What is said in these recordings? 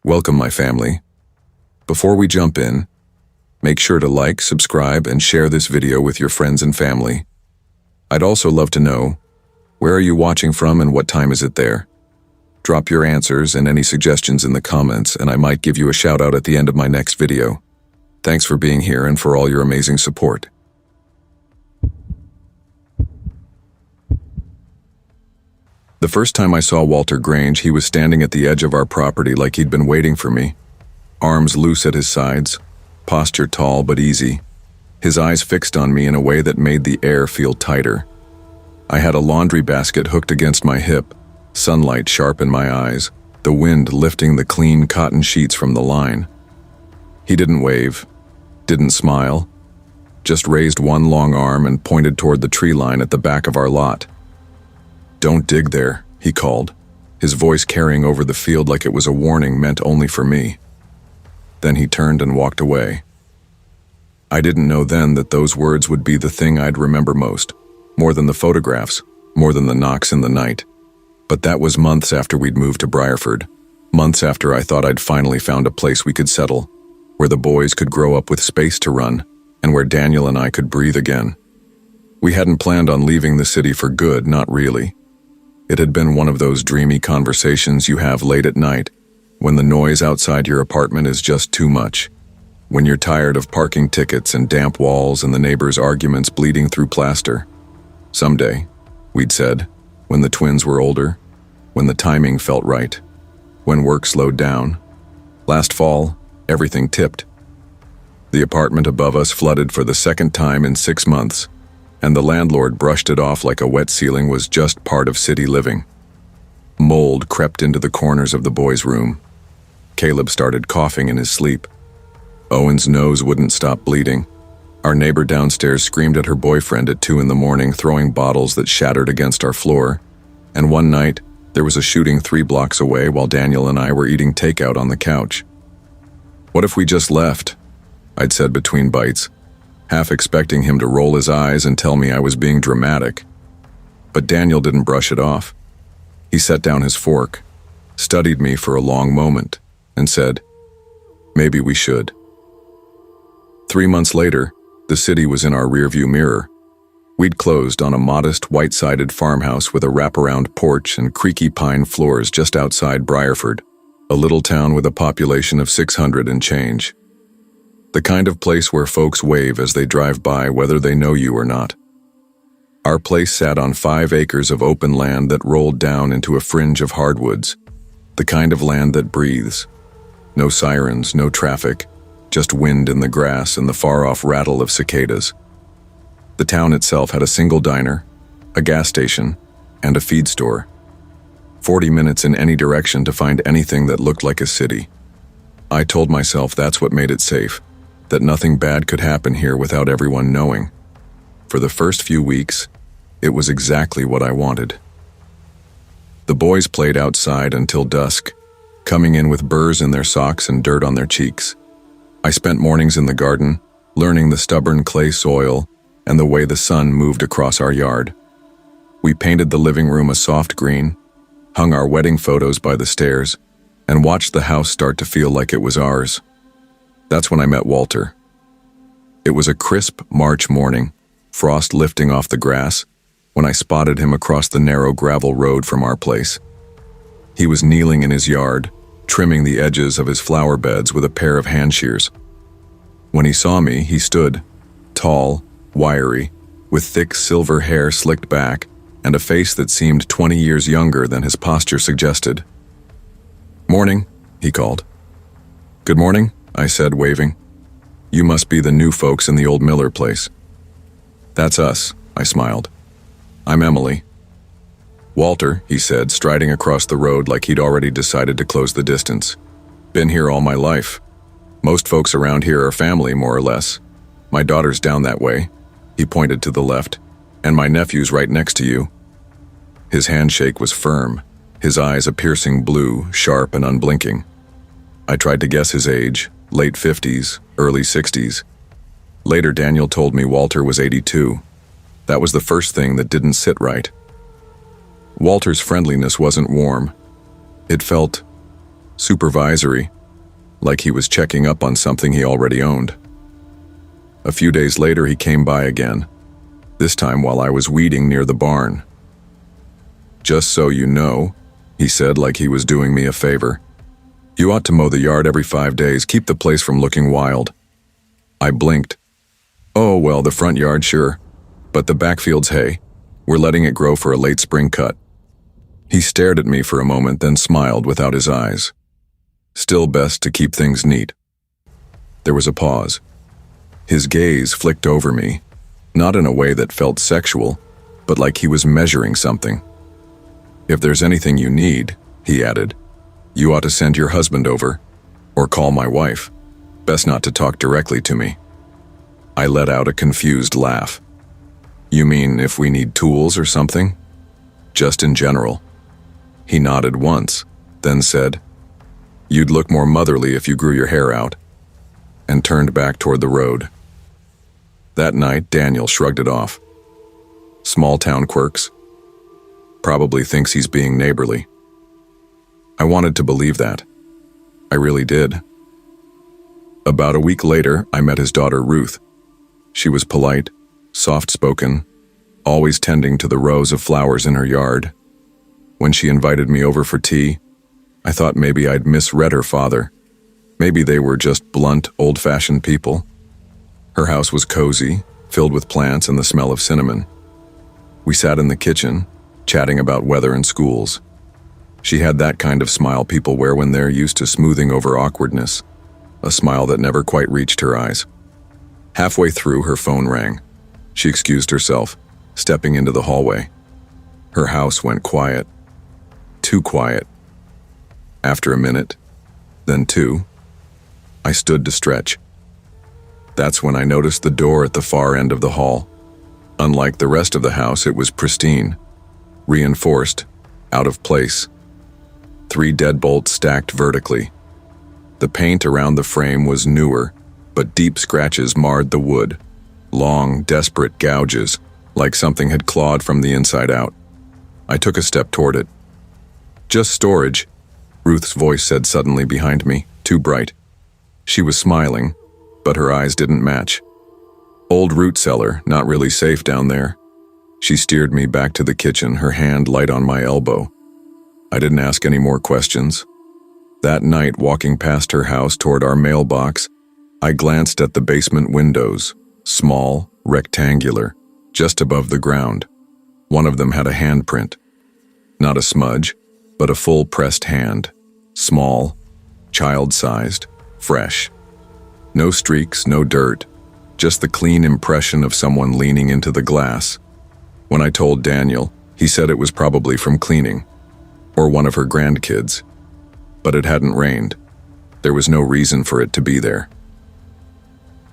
Welcome, my family. Before we jump in, make sure to like, subscribe, and share this video with your friends and family. I'd also love to know, where are you watching from and what time is it there? Drop your answers and any suggestions in the comments, and I might give you a shout out at the end of my next video. Thanks for being here and for all your amazing support. The first time I saw Walter Grange, he was standing at the edge of our property like he'd been waiting for me. Arms loose at his sides, posture tall but easy. His eyes fixed on me in a way that made the air feel tighter. I had a laundry basket hooked against my hip, sunlight sharp in my eyes, the wind lifting the clean cotton sheets from the line. He didn't wave, didn't smile, just raised one long arm and pointed toward the tree line at the back of our lot. "Don't dig there," he called, his voice carrying over the field like it was a warning meant only for me. Then he turned and walked away. I didn't know then that those words would be the thing I'd remember most, more than the photographs, more than the knocks in the night. But that was months after we'd moved to Briarford, months after I thought I'd finally found a place we could settle, where the boys could grow up with space to run, and where Daniel and I could breathe again. We hadn't planned on leaving the city for good, not really. It had been one of those dreamy conversations you have late at night, when the noise outside your apartment is just too much, when you're tired of parking tickets and damp walls and the neighbors' arguments bleeding through plaster. Someday, we'd said, when the twins were older, when the timing felt right, when work slowed down. Last fall, everything tipped. The apartment above us flooded for the second time in 6 months, and the landlord brushed it off like a wet ceiling was just part of city living. Mold crept into the corners of the boys' room. Caleb started coughing in his sleep. Owen's nose wouldn't stop bleeding. Our neighbor downstairs screamed at her boyfriend at 2 a.m, throwing bottles that shattered against our floor. And one night, there was a shooting 3 blocks away while Daniel and I were eating takeout on the couch. "What if we just left?" I'd said between bites, half expecting him to roll his eyes and tell me I was being dramatic. But Daniel didn't brush it off. He set down his fork, studied me for a long moment, and said, "Maybe we should." 3 months later, the city was in our rearview mirror. We'd closed on a modest, white-sided farmhouse with a wraparound porch and creaky pine floors just outside Briarford, a little town with a population of 600 and change. The kind of place where folks wave as they drive by whether they know you or not. Our place sat on 5 acres of open land that rolled down into a fringe of hardwoods, the kind of land that breathes. No sirens, no traffic, just wind in the grass and the far-off rattle of cicadas. The town itself had a single diner, a gas station, and a feed store. 40 minutes in any direction to find anything that looked like a city. I told myself that's what made it safe, that nothing bad could happen here without everyone knowing. For the first few weeks, it was exactly what I wanted. The boys played outside until dusk, coming in with burrs in their socks and dirt on their cheeks. I spent mornings in the garden, learning the stubborn clay soil and the way the sun moved across our yard. We painted the living room a soft green, hung our wedding photos by the stairs, and watched the house start to feel like it was ours. That's when I met Walter. It was a crisp March morning, frost lifting off the grass, when I spotted him across the narrow gravel road from our place. He was kneeling in his yard, trimming the edges of his flower beds with a pair of hand shears. When he saw me, he stood, tall, wiry, with thick silver hair slicked back, and a face that seemed 20 years younger than his posture suggested. "Morning," he called. "Good morning," I said, waving. "You must be the new folks in the old Miller place." "That's us," I smiled. "I'm Emily." "Walter," he said, striding across the road like he'd already decided to close the distance. "Been here all my life. Most folks around here are family, more or less. My daughter's down that way," he pointed to the left, "and my nephew's right next to you." His handshake was firm, his eyes a piercing blue, sharp and unblinking. I tried to guess his age, late 50s, early 60s. Later, Daniel told me Walter was 82. That was the first thing that didn't sit right. Walter's friendliness wasn't warm. It felt supervisory, like he was checking up on something he already owned. A few days later, he came by again, this time while I was weeding near the barn. "Just so you know," he said like he was doing me a favor, "you ought to mow the yard every 5 days, keep the place from looking wild." I blinked. "Oh, well, the front yard, sure. But the backfield's hay. We're letting it grow for a late spring cut." He stared at me for a moment, then smiled without his eyes. "Still best to keep things neat." There was a pause. His gaze flicked over me, not in a way that felt sexual, but like he was measuring something. "If there's anything you need," he added, "you ought to send your husband over, or call my wife. Best not to talk directly to me." I let out a confused laugh. "You mean if we need tools or something?" "Just in general." He nodded once, then said, "You'd look more motherly if you grew your hair out," and turned back toward the road. That night, Daniel shrugged it off. Small town quirks. Probably thinks he's being neighborly. I wanted to believe that. I really did. About a week later, I met his daughter Ruth. She was polite, soft-spoken, always tending to the rows of flowers in her yard. When she invited me over for tea, I thought maybe I'd misread her father. Maybe they were just blunt, old-fashioned people. Her house was cozy, filled with plants and the smell of cinnamon. We sat in the kitchen, chatting about weather and schools. She had that kind of smile people wear when they're used to smoothing over awkwardness, a smile that never quite reached her eyes. Halfway through, her phone rang. She excused herself, stepping into the hallway. Her house went quiet. Too quiet. After a minute, then two, I stood to stretch. That's when I noticed the door at the far end of the hall. Unlike the rest of the house, it was pristine, reinforced, out of place. 3 deadbolts stacked vertically. The paint around the frame was newer, but deep scratches marred the wood. Long, desperate gouges, like something had clawed from the inside out. I took a step toward it. "Just storage," Ruth's voice said suddenly behind me, too bright. She was smiling, but her eyes didn't match. "Old root cellar, not really safe down there." She steered me back to the kitchen, her hand light on my elbow. I didn't ask any more questions. That night, walking past her house toward our mailbox, I glanced at the basement windows, small, rectangular, just above the ground. One of them had a handprint. Not a smudge, but a full pressed hand. Small, child-sized, fresh. No streaks, no dirt, just the clean impression of someone leaning into the glass. When I told Daniel, he said it was probably from cleaning, or one of her grandkids. But it hadn't rained. There was no reason for it to be there.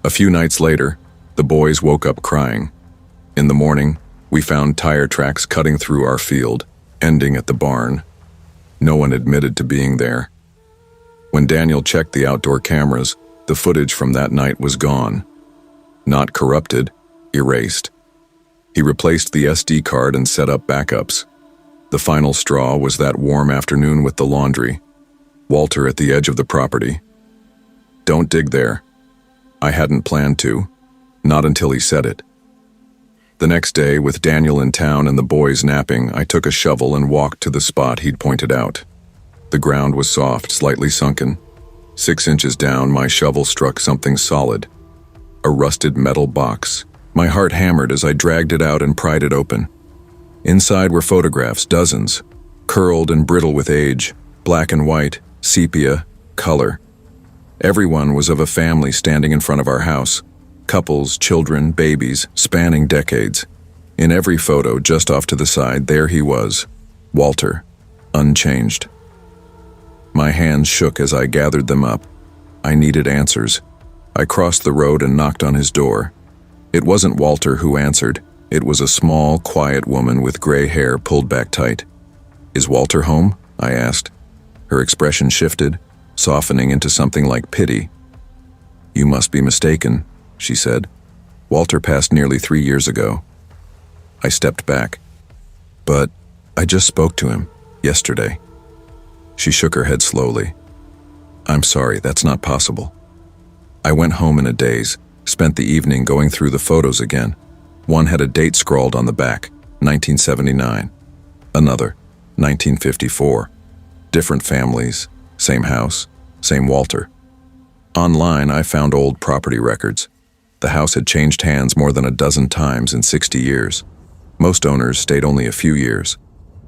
A few nights later, the boys woke up crying. In the morning, we found tire tracks cutting through our field, ending at the barn. No one admitted to being there. When Daniel checked the outdoor cameras, the footage from that night was gone. Not corrupted, erased. He replaced the SD card and set up backups. The final straw was that warm afternoon with the laundry. Walter at the edge of the property. "Don't dig there." I hadn't planned to, not until he said it. The next day, with Daniel in town and the boys napping, I took a shovel and walked to the spot he'd pointed out. The ground was soft, slightly sunken. 6 inches down, my shovel struck something solid. A rusted metal box. My heart hammered as I dragged it out and pried it open. Inside were photographs, dozens, curled and brittle with age, black and white, sepia, color. Everyone was of a family standing in front of our house. Couples, children, babies, spanning decades. In every photo, just off to the side, there he was, Walter, unchanged. My hands shook as I gathered them up. I needed answers. I crossed the road and knocked on his door. It wasn't Walter who answered. It was a small, quiet woman with gray hair pulled back tight. "Is Walter home?" I asked. Her expression shifted, softening into something like pity. "You must be mistaken," she said. "Walter passed nearly 3 years ago." I stepped back. "But I just spoke to him yesterday." She shook her head slowly. I'm sorry, that's not possible. I went home in a daze, spent the evening going through the photos again. One had a date scrawled on the back, 1979. Another, 1954. Different families, same house, same Walter. Online, I found old property records. The house had changed hands more than a dozen times in 60 years. Most owners stayed only a few years.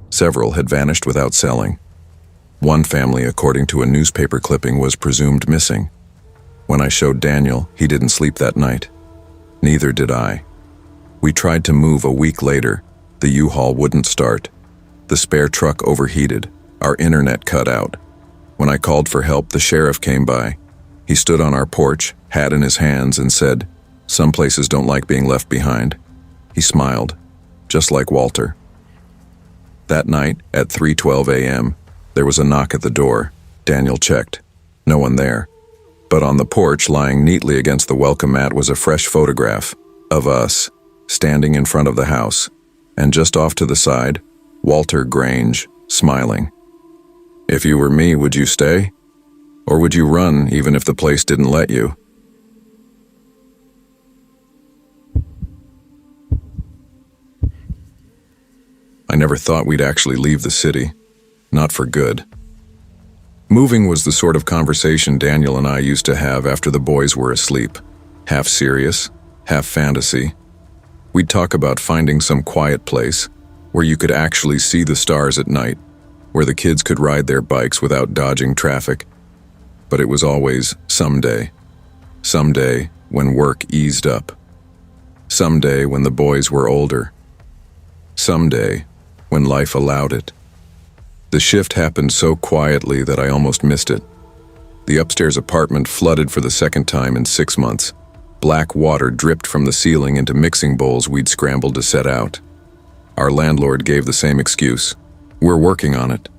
Several had vanished without selling. One family, according to a newspaper clipping, was presumed missing. When I showed Daniel, he didn't sleep that night. Neither did I. We tried to move a week later. The U-Haul wouldn't start. The spare truck overheated. Our internet cut out. When I called for help, the sheriff came by. He stood on our porch, hat in his hands, and said, "Some places don't like being left behind." He smiled, just like Walter. That night, at 3:12 a.m., there was a knock at the door. Daniel checked. No one there. But on the porch, lying neatly against the welcome mat, was a fresh photograph of us, standing in front of the house, and just off to the side, Walter Grange, smiling. If you were me, would you stay? Or would you run even if the place didn't let you? I never thought we'd actually leave the city. Not for good. Moving was the sort of conversation Daniel and I used to have after the boys were asleep. Half serious, half fantasy. We'd talk about finding some quiet place where you could actually see the stars at night, where the kids could ride their bikes without dodging traffic. But it was always someday. Someday when work eased up. Someday when the boys were older. Someday when life allowed it. The shift happened so quietly that I almost missed it. The upstairs apartment flooded for the second time in 6 months. Black water dripped from the ceiling into mixing bowls we'd scrambled to set out. Our landlord gave the same excuse. We're working on it.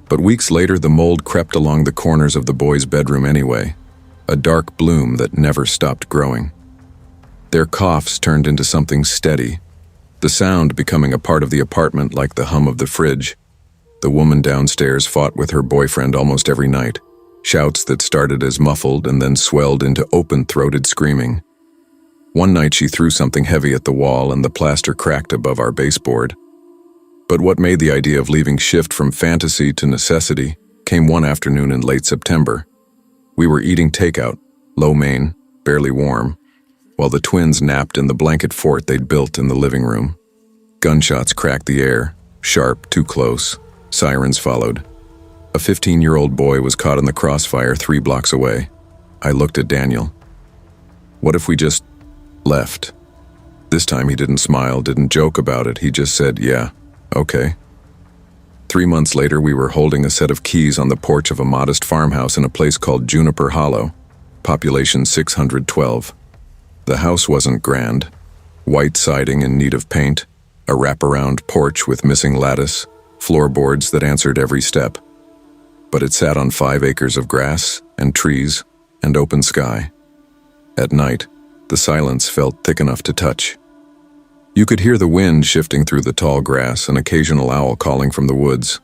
But weeks later, the mold crept along the corners of the boys' bedroom anyway, a dark bloom that never stopped growing. Their coughs turned into something steady, the sound becoming a part of the apartment like the hum of the fridge. The woman downstairs fought with her boyfriend almost every night, shouts that started as muffled and then swelled into open-throated screaming. One night she threw something heavy at the wall and the plaster cracked above our baseboard. But what made the idea of leaving shift from fantasy to necessity came one afternoon in late September. We were eating takeout, lo mein, barely warm, while the twins napped in the blanket fort they'd built in the living room. Gunshots cracked the air, sharp, too close. Sirens followed. A 15-year-old boy was caught in the crossfire 3 blocks away. I looked at Daniel. What if we just left? This time he didn't smile, didn't joke about it. He just said, "Yeah, okay." 3 months later, we were holding a set of keys on the porch of a modest farmhouse in a place called Juniper Hollow, population 612. The house wasn't grand. White siding in need of paint, a wraparound porch with missing lattice, floorboards that answered every step. But it sat on 5 acres of grass and trees and open sky. At night, the silence felt thick enough to touch. You could hear the wind shifting through the tall grass, an occasional owl calling from the woods.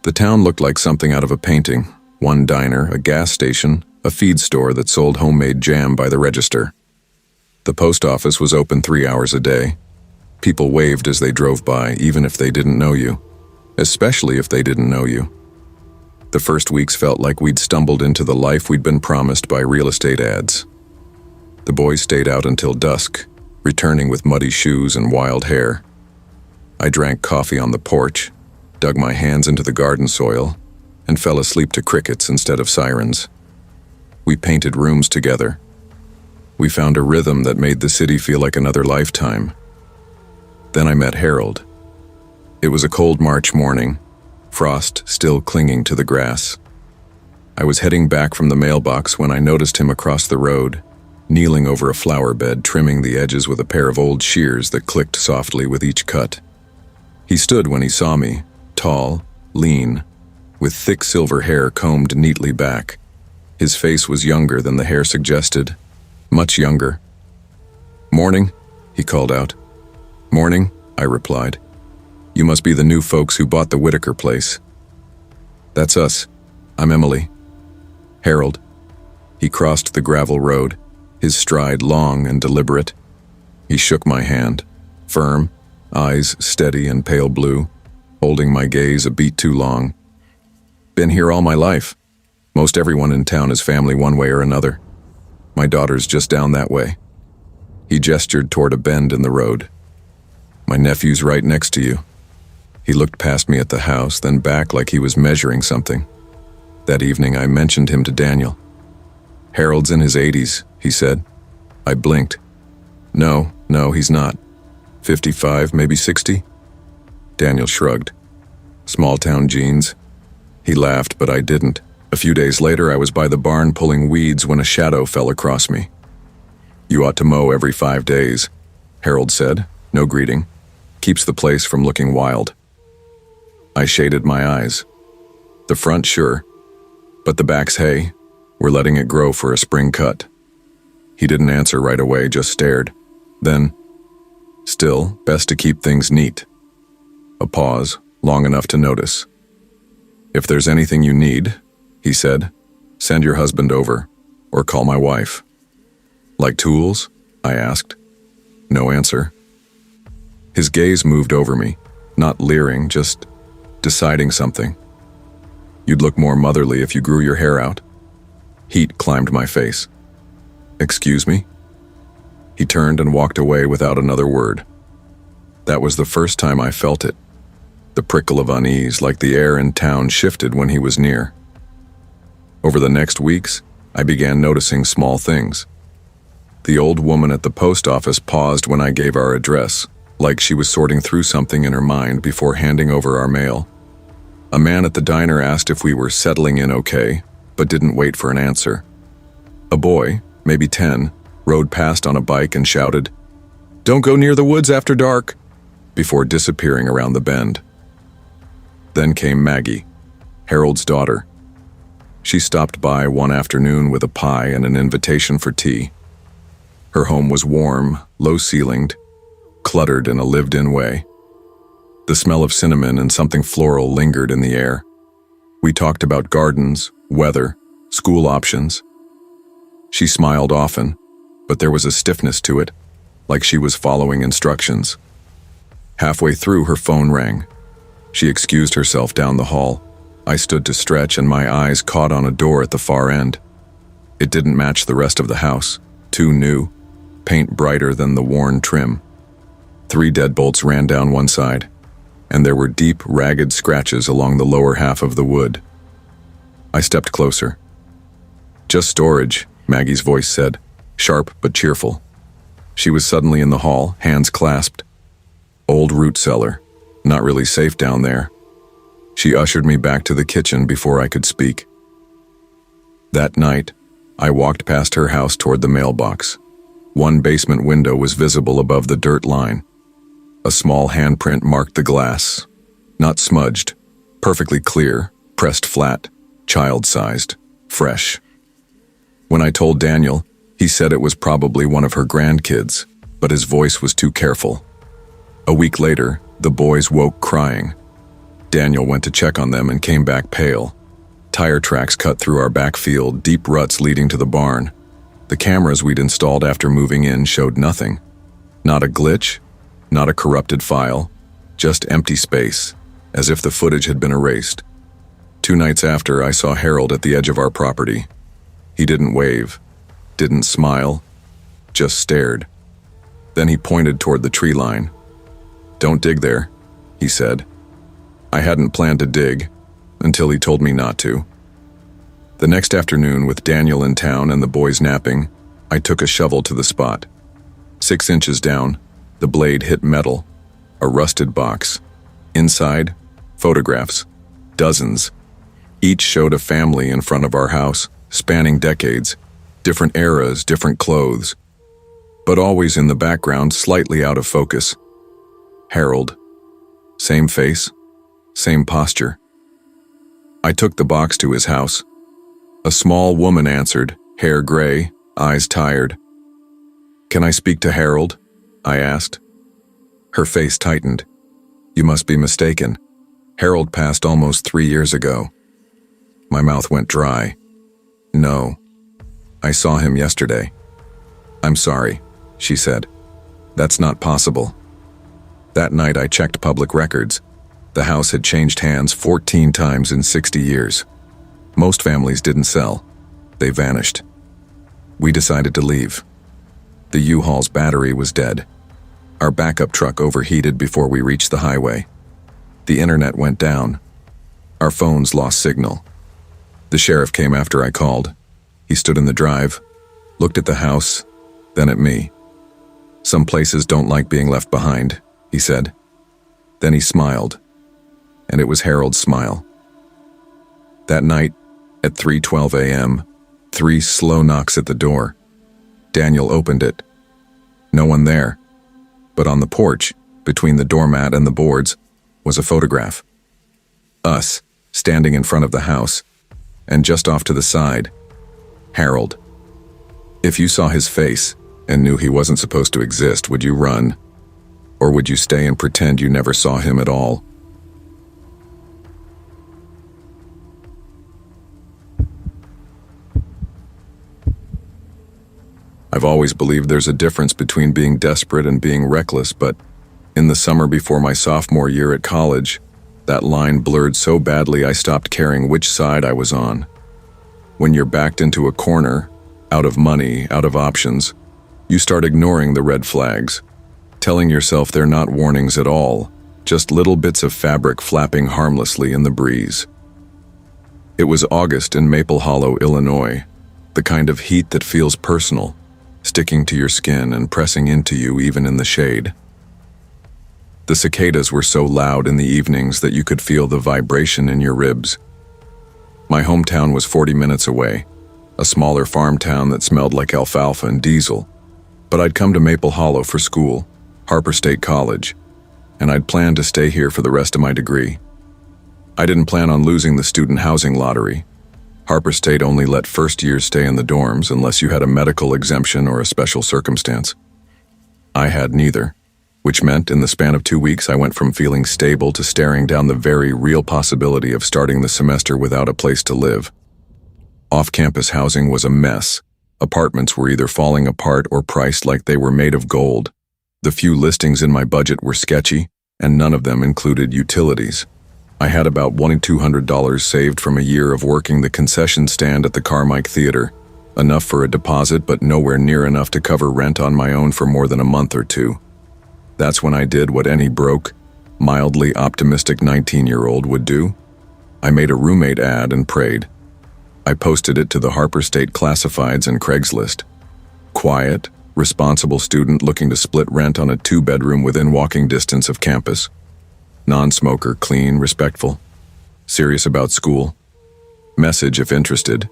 The town looked like something out of a painting. One diner, a gas station, a feed store that sold homemade jam by the register. The post office was open 3 hours a day. People waved as they drove by, even if they didn't know you. Especially if they didn't know you. The first weeks felt like we'd stumbled into the life we'd been promised by real estate ads. The boys stayed out until dusk, returning with muddy shoes and wild hair. I drank coffee on the porch, dug my hands into the garden soil, and fell asleep to crickets instead of sirens. We painted rooms together. We found a rhythm that made the city feel like another lifetime. Then I met Harold. It was a cold March morning, frost still clinging to the grass. I was heading back from the mailbox when I noticed him across the road, kneeling over a flower bed, trimming the edges with a pair of old shears that clicked softly with each cut. He stood when he saw me, tall, lean, with thick silver hair combed neatly back. His face was younger than the hair suggested, much younger. "Morning," he called out. "Morning," I replied. "You must be the new folks who bought the Whitaker place." "That's us. I'm Emily." Harold. He crossed the gravel road, his stride long and deliberate. He shook my hand, firm, eyes steady and pale blue, holding my gaze a beat too long. Been here all my life. Most everyone in town is family one way or another. My daughter's just down that way. He gestured toward a bend in the road. My nephew's right next to you. He looked past me at the house, then back like he was measuring something. That evening I mentioned him to Daniel. Harold's in his 80s, he said. I blinked. No, he's not. 55, maybe 60? Daniel shrugged. Small town genes. He laughed, but I didn't. A few days later, I was by the barn pulling weeds when a shadow fell across me. You ought to mow every 5 days, Harold said, no greeting. Keeps the place from looking wild. I shaded my eyes. The front, sure. But the back's hay, we're letting it grow for a spring cut. He didn't answer right away, just stared. Then, still, best to keep things neat. A pause, long enough to notice. If there's anything you need, he said, send your husband over, or call my wife. Like tools? I asked. No answer. His gaze moved over me, not leering, just deciding something. You'd look more motherly if you grew your hair out. Heat climbed my face. Excuse me? He turned and walked away without another word. That was the first time I felt it. The prickle of unease, like the air in town shifted when he was near. Over the next weeks, I began noticing small things. The old woman at the post office paused when I gave our address, like she was sorting through something in her mind before handing over our mail. A man at the diner asked if we were settling in okay, but didn't wait for an answer. A boy, maybe 10, rode past on a bike and shouted, "Don't go near the woods after dark," before disappearing around the bend. Then came Maggie, Harold's daughter. She stopped by one afternoon with a pie and an invitation for tea. Her home was warm, low-ceilinged, cluttered in a lived-in way. The smell of cinnamon and something floral lingered in the air. We talked about gardens, weather, school options. She smiled often, but there was a stiffness to it, like she was following instructions. Halfway through, her phone rang. She excused herself down the hall. I stood to stretch and my eyes caught on a door at the far end. It didn't match the rest of the house, too new, paint brighter than the worn trim. 3 deadbolts ran down one side, and there were deep, ragged scratches along the lower half of the wood. I stepped closer. "Just storage," Maggie's voice said, sharp but cheerful. She was suddenly in the hall, hands clasped. Old root cellar, not really safe down there. She ushered me back to the kitchen before I could speak. That night, I walked past her house toward the mailbox. One basement window was visible above the dirt line. A small handprint marked the glass. Not smudged, perfectly clear, pressed flat, child-sized, fresh. When I told Daniel, he said it was probably one of her grandkids, but his voice was too careful. A week later, the boys woke crying. Daniel went to check on them and came back pale. Tire tracks cut through our backfield, deep ruts leading to the barn. The cameras we'd installed after moving in showed nothing. Not a glitch, not a corrupted file, just empty space, as if the footage had been erased. 2 nights after, I saw Harold at the edge of our property. He didn't wave, didn't smile, just stared. Then he pointed toward the tree line. "Don't dig there," he said. I hadn't planned to dig, until he told me not to. The next afternoon, with Daniel in town and the boys napping, I took a shovel to the spot. 6 inches down, the blade hit metal, a rusted box. Inside, photographs, dozens. Each showed a family in front of our house, spanning decades, different eras, different clothes, but always in the background, slightly out of focus. Harold. Same face, same posture. I took the box to his house. A small woman answered, hair gray, eyes tired. "Can I speak to Harold?" I asked. Her face tightened. "You must be mistaken. Harold passed almost 3 years ago." My mouth went dry. No. I saw him yesterday. I'm sorry, she said. That's not possible. That night I checked public records. The house had changed hands 14 times in 60 years. Most families didn't sell. They vanished. We decided to leave. The U-Haul's battery was dead. Our backup truck overheated before we reached the highway. The internet went down. Our phones lost signal. The sheriff came after I called. He stood in the drive, looked at the house, then at me. Some places don't like being left behind, he said. Then he smiled, and it was Harold's smile. That night, at 3:12 a.m., 3 slow knocks at the door. Daniel opened it. No one there, but on the porch, between the doormat and the boards, was a photograph. Us, standing in front of the house, and just off to the side, Harold. If you saw his face and knew he wasn't supposed to exist, would you run? Or would you stay and pretend you never saw him at all? I've always believed there's a difference between being desperate and being reckless, but in the summer before my sophomore year at college, that line blurred so badly I stopped caring which side I was on. When you're backed into a corner, out of money, out of options, you start ignoring the red flags, telling yourself they're not warnings at all, just little bits of fabric flapping harmlessly in the breeze. It was August in Maple Hollow, Illinois, the kind of heat that feels personal, sticking to your skin and pressing into you even in the shade. The cicadas were so loud in the evenings that you could feel the vibration in your ribs. My hometown was 40 minutes away, a smaller farm town that smelled like alfalfa and diesel. But I'd come to Maple Hollow for school, Harper State College, and I'd planned to stay here for the rest of my degree. I didn't plan on losing the student housing lottery. Harper State only let first years stay in the dorms unless you had a medical exemption or a special circumstance. I had neither, which meant in the span of 2 weeks I went from feeling stable to staring down the very real possibility of starting the semester without a place to live. Off-campus housing was a mess. Apartments were either falling apart or priced like they were made of gold. The few listings in my budget were sketchy, and none of them included utilities. I had about $200 saved from a year of working the concession stand at the Carmike Theater, enough for a deposit but nowhere near enough to cover rent on my own for more than a month or two. That's when I did what any broke, mildly optimistic 19-year-old would do. I made a roommate ad and prayed. I posted it to the Harper State Classifieds and Craigslist. Quiet, responsible student looking to split rent on a 2-bedroom within walking distance of campus. Non-smoker, clean, respectful. Serious about school. Message if interested.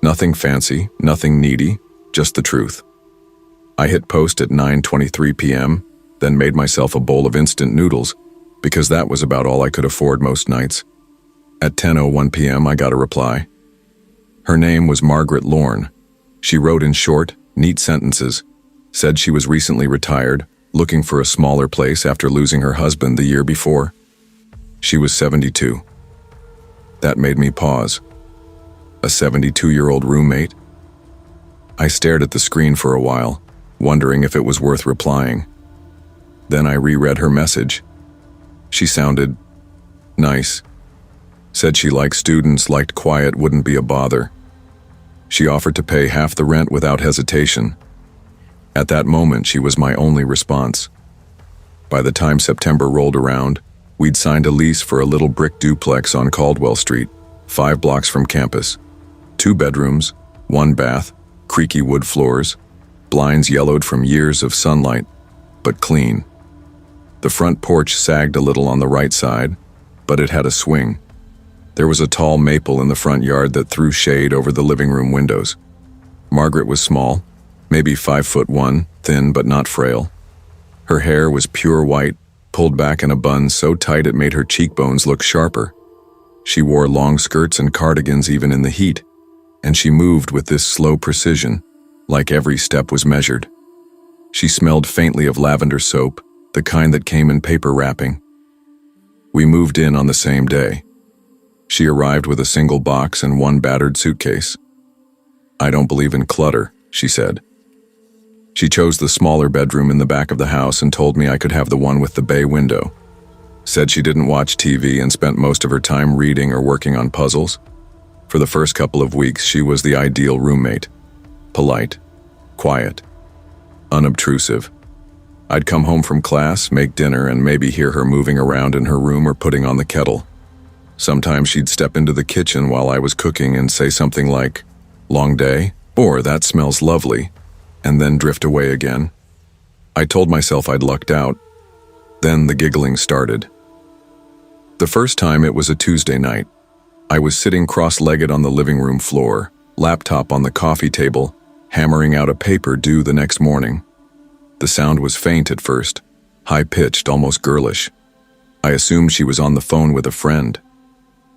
Nothing fancy, nothing needy, just the truth. I hit post at 9:23 p.m., then made myself a bowl of instant noodles, because that was about all I could afford most nights. At 10:01 p.m. I got a reply. Her name was Margaret Lorne. She wrote in short, neat sentences, said she was recently retired, looking for a smaller place after losing her husband the year before. She was 72. That made me pause. A 72-year-old roommate? I stared at the screen for a while, wondering if it was worth replying. Then I reread her message. She sounded nice. Said she liked students, liked quiet, wouldn't be a bother. She offered to pay half the rent without hesitation. At that moment, she was my only response. By the time September rolled around, we'd signed a lease for a little brick duplex on Caldwell Street, 5 blocks from campus. 2 bedrooms, 1 bath, creaky wood floors, blinds yellowed from years of sunlight, but clean. The front porch sagged a little on the right side, but it had a swing. There was a tall maple in the front yard that threw shade over the living room windows. Margaret was small, maybe 5'1", thin but not frail. Her hair was pure white, pulled back in a bun so tight it made her cheekbones look sharper. She wore long skirts and cardigans even in the heat, and she moved with this slow precision, like every step was measured. She smelled faintly of lavender soap, the kind that came in paper wrapping. We moved in on the same day. She arrived with a single box and 1 battered suitcase. "I don't believe in clutter," she said. She chose the smaller bedroom in the back of the house and told me I could have the one with the bay window. Said she didn't watch TV and spent most of her time reading or working on puzzles. For the first couple of weeks, she was the ideal roommate. Polite, quiet, unobtrusive. I'd come home from class, make dinner, and maybe hear her moving around in her room or putting on the kettle. Sometimes she'd step into the kitchen while I was cooking and say something like, "Long day?" or "That smells lovely," and then drift away again. I told myself I'd lucked out. Then the giggling started. The first time it was a Tuesday night. I was sitting cross-legged on the living room floor, laptop on the coffee table, hammering out a paper due the next morning. The sound was faint at first, high-pitched, almost girlish. I assumed she was on the phone with a friend.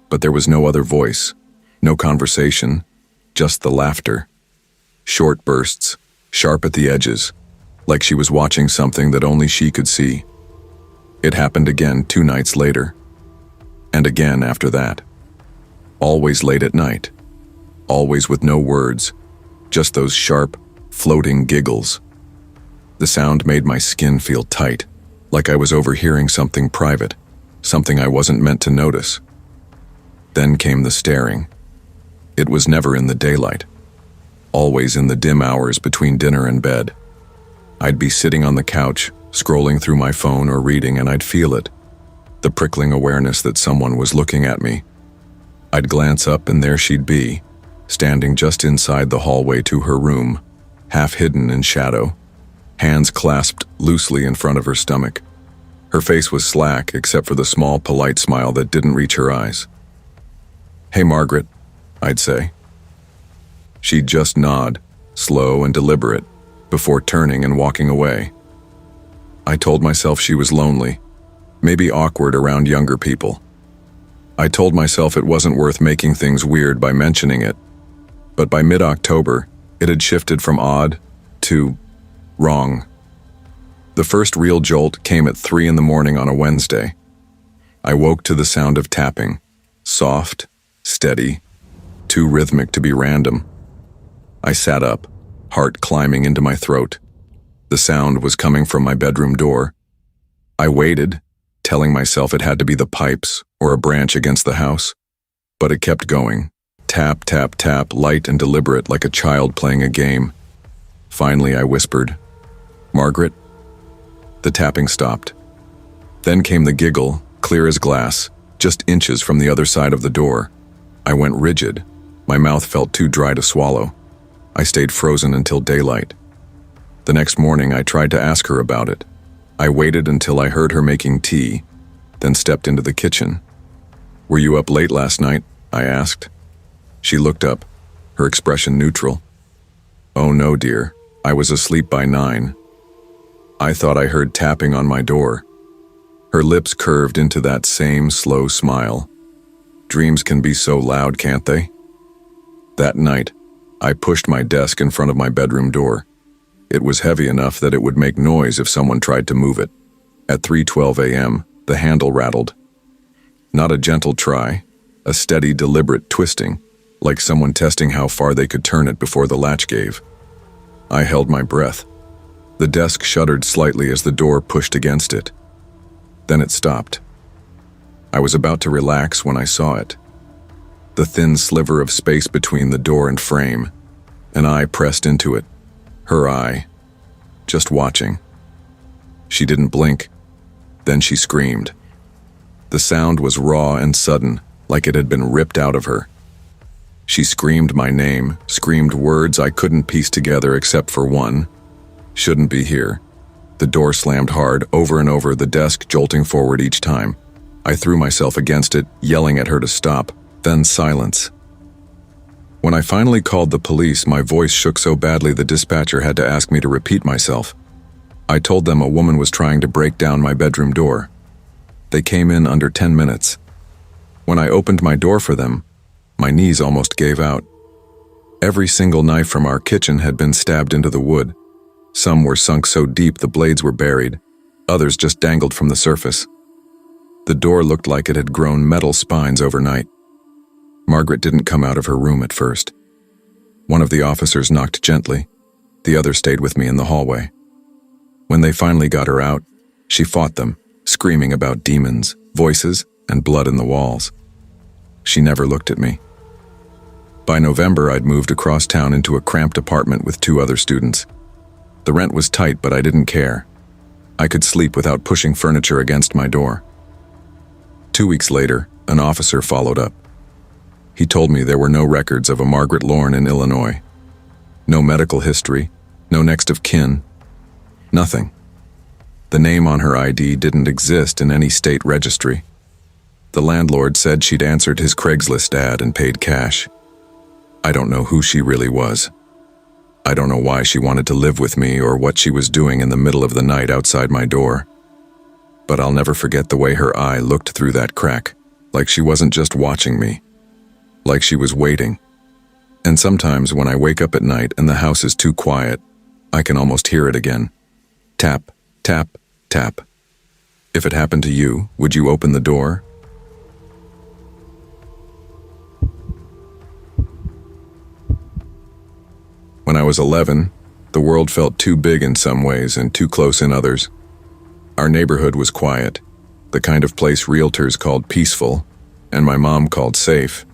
But there was no other voice, no conversation, just the laughter. Short bursts, sharp at the edges, like she was watching something that only she could see. It happened again 2 nights later. And again after that. Always late at night. Always with no words, just those sharp, floating giggles. The sound made my skin feel tight, like I was overhearing something private, something I wasn't meant to notice. Then came the staring. It was never in the daylight. Always in the dim hours between dinner and bed. I'd be sitting on the couch, scrolling through my phone or reading, and I'd feel it. The prickling awareness that someone was looking at me. I'd glance up and there she'd be, standing just inside the hallway to her room, half hidden in shadow, hands clasped loosely in front of her stomach. Her face was slack except for the small, polite smile that didn't reach her eyes. "Hey, Margaret," I'd say. She'd just nod, slow and deliberate, before turning and walking away. I told myself she was lonely, maybe awkward around younger people. I told myself it wasn't worth making things weird by mentioning it. But by mid-October, it had shifted from odd to wrong. The first real jolt came at 3 in the morning on a Wednesday. I woke to the sound of tapping, soft, steady, too rhythmic to be random. I sat up, heart climbing into my throat. The sound was coming from my bedroom door. I waited, telling myself it had to be the pipes or a branch against the house. But it kept going. Tap, tap, tap, light and deliberate like a child playing a game. Finally, I whispered, "Margaret?" The tapping stopped. Then came the giggle, clear as glass, just inches from the other side of the door. I went rigid. My mouth felt too dry to swallow. I stayed frozen until daylight. The next morning, I tried to ask her about it. I waited until I heard her making tea, then stepped into the kitchen. "Were you up late last night?" I asked. She looked up, her expression neutral. "Oh no, dear. I was asleep by 9. I thought I heard tapping on my door." Her lips curved into that same slow smile. Dreams can be so loud, can't they? That night, I pushed my desk in front of my bedroom door. It was heavy enough that it would make noise if someone tried to move it. At 3:12 a.m., the handle rattled. Not a gentle try, a steady, deliberate twisting, like someone testing how far they could turn it before the latch gave. I held my breath. The desk shuddered slightly as the door pushed against it. Then it stopped. I was about to relax when I saw it. The thin sliver of space between the door and frame. An eye pressed into it. Her eye. Just watching. She didn't blink. Then she screamed. The sound was raw and sudden, like it had been ripped out of her. She screamed my name, screamed words I couldn't piece together except for one. "Shouldn't be here." The door slammed hard, over and over, the desk jolting forward each time. I threw myself against it, yelling at her to stop. Then silence. When I finally called the police, my voice shook so badly the dispatcher had to ask me to repeat myself. I told them a woman was trying to break down my bedroom door. They came in under 10 minutes. When I opened my door for them, my knees almost gave out. Every single knife from our kitchen had been stabbed into the wood. Some were sunk so deep the blades were buried. Others just dangled from the surface. The door looked like it had grown metal spines overnight. Margaret didn't come out of her room at first. One of the officers knocked gently. The other stayed with me in the hallway. When they finally got her out, she fought them, screaming about demons, voices, and blood in the walls. She never looked at me. By November, I'd moved across town into a cramped apartment with 2 other students. The rent was tight, but I didn't care. I could sleep without pushing furniture against my door. 2 weeks later, an officer followed up. He told me there were no records of a Margaret Lorne in Illinois. No medical history, no next of kin, nothing. The name on her ID didn't exist in any state registry. The landlord said she'd answered his Craigslist ad and paid cash. I don't know who she really was. I don't know why she wanted to live with me or what she was doing in the middle of the night outside my door. But I'll never forget the way her eye looked through that crack, like she wasn't just watching me, like she was waiting. And sometimes when I wake up at night and the house is too quiet, I can almost hear it again. Tap, tap, tap. If it happened to you, would you open the door? When I was 11, the world felt too big in some ways and too close in others. Our neighborhood was quiet, the kind of place realtors called peaceful, and my mom called safe.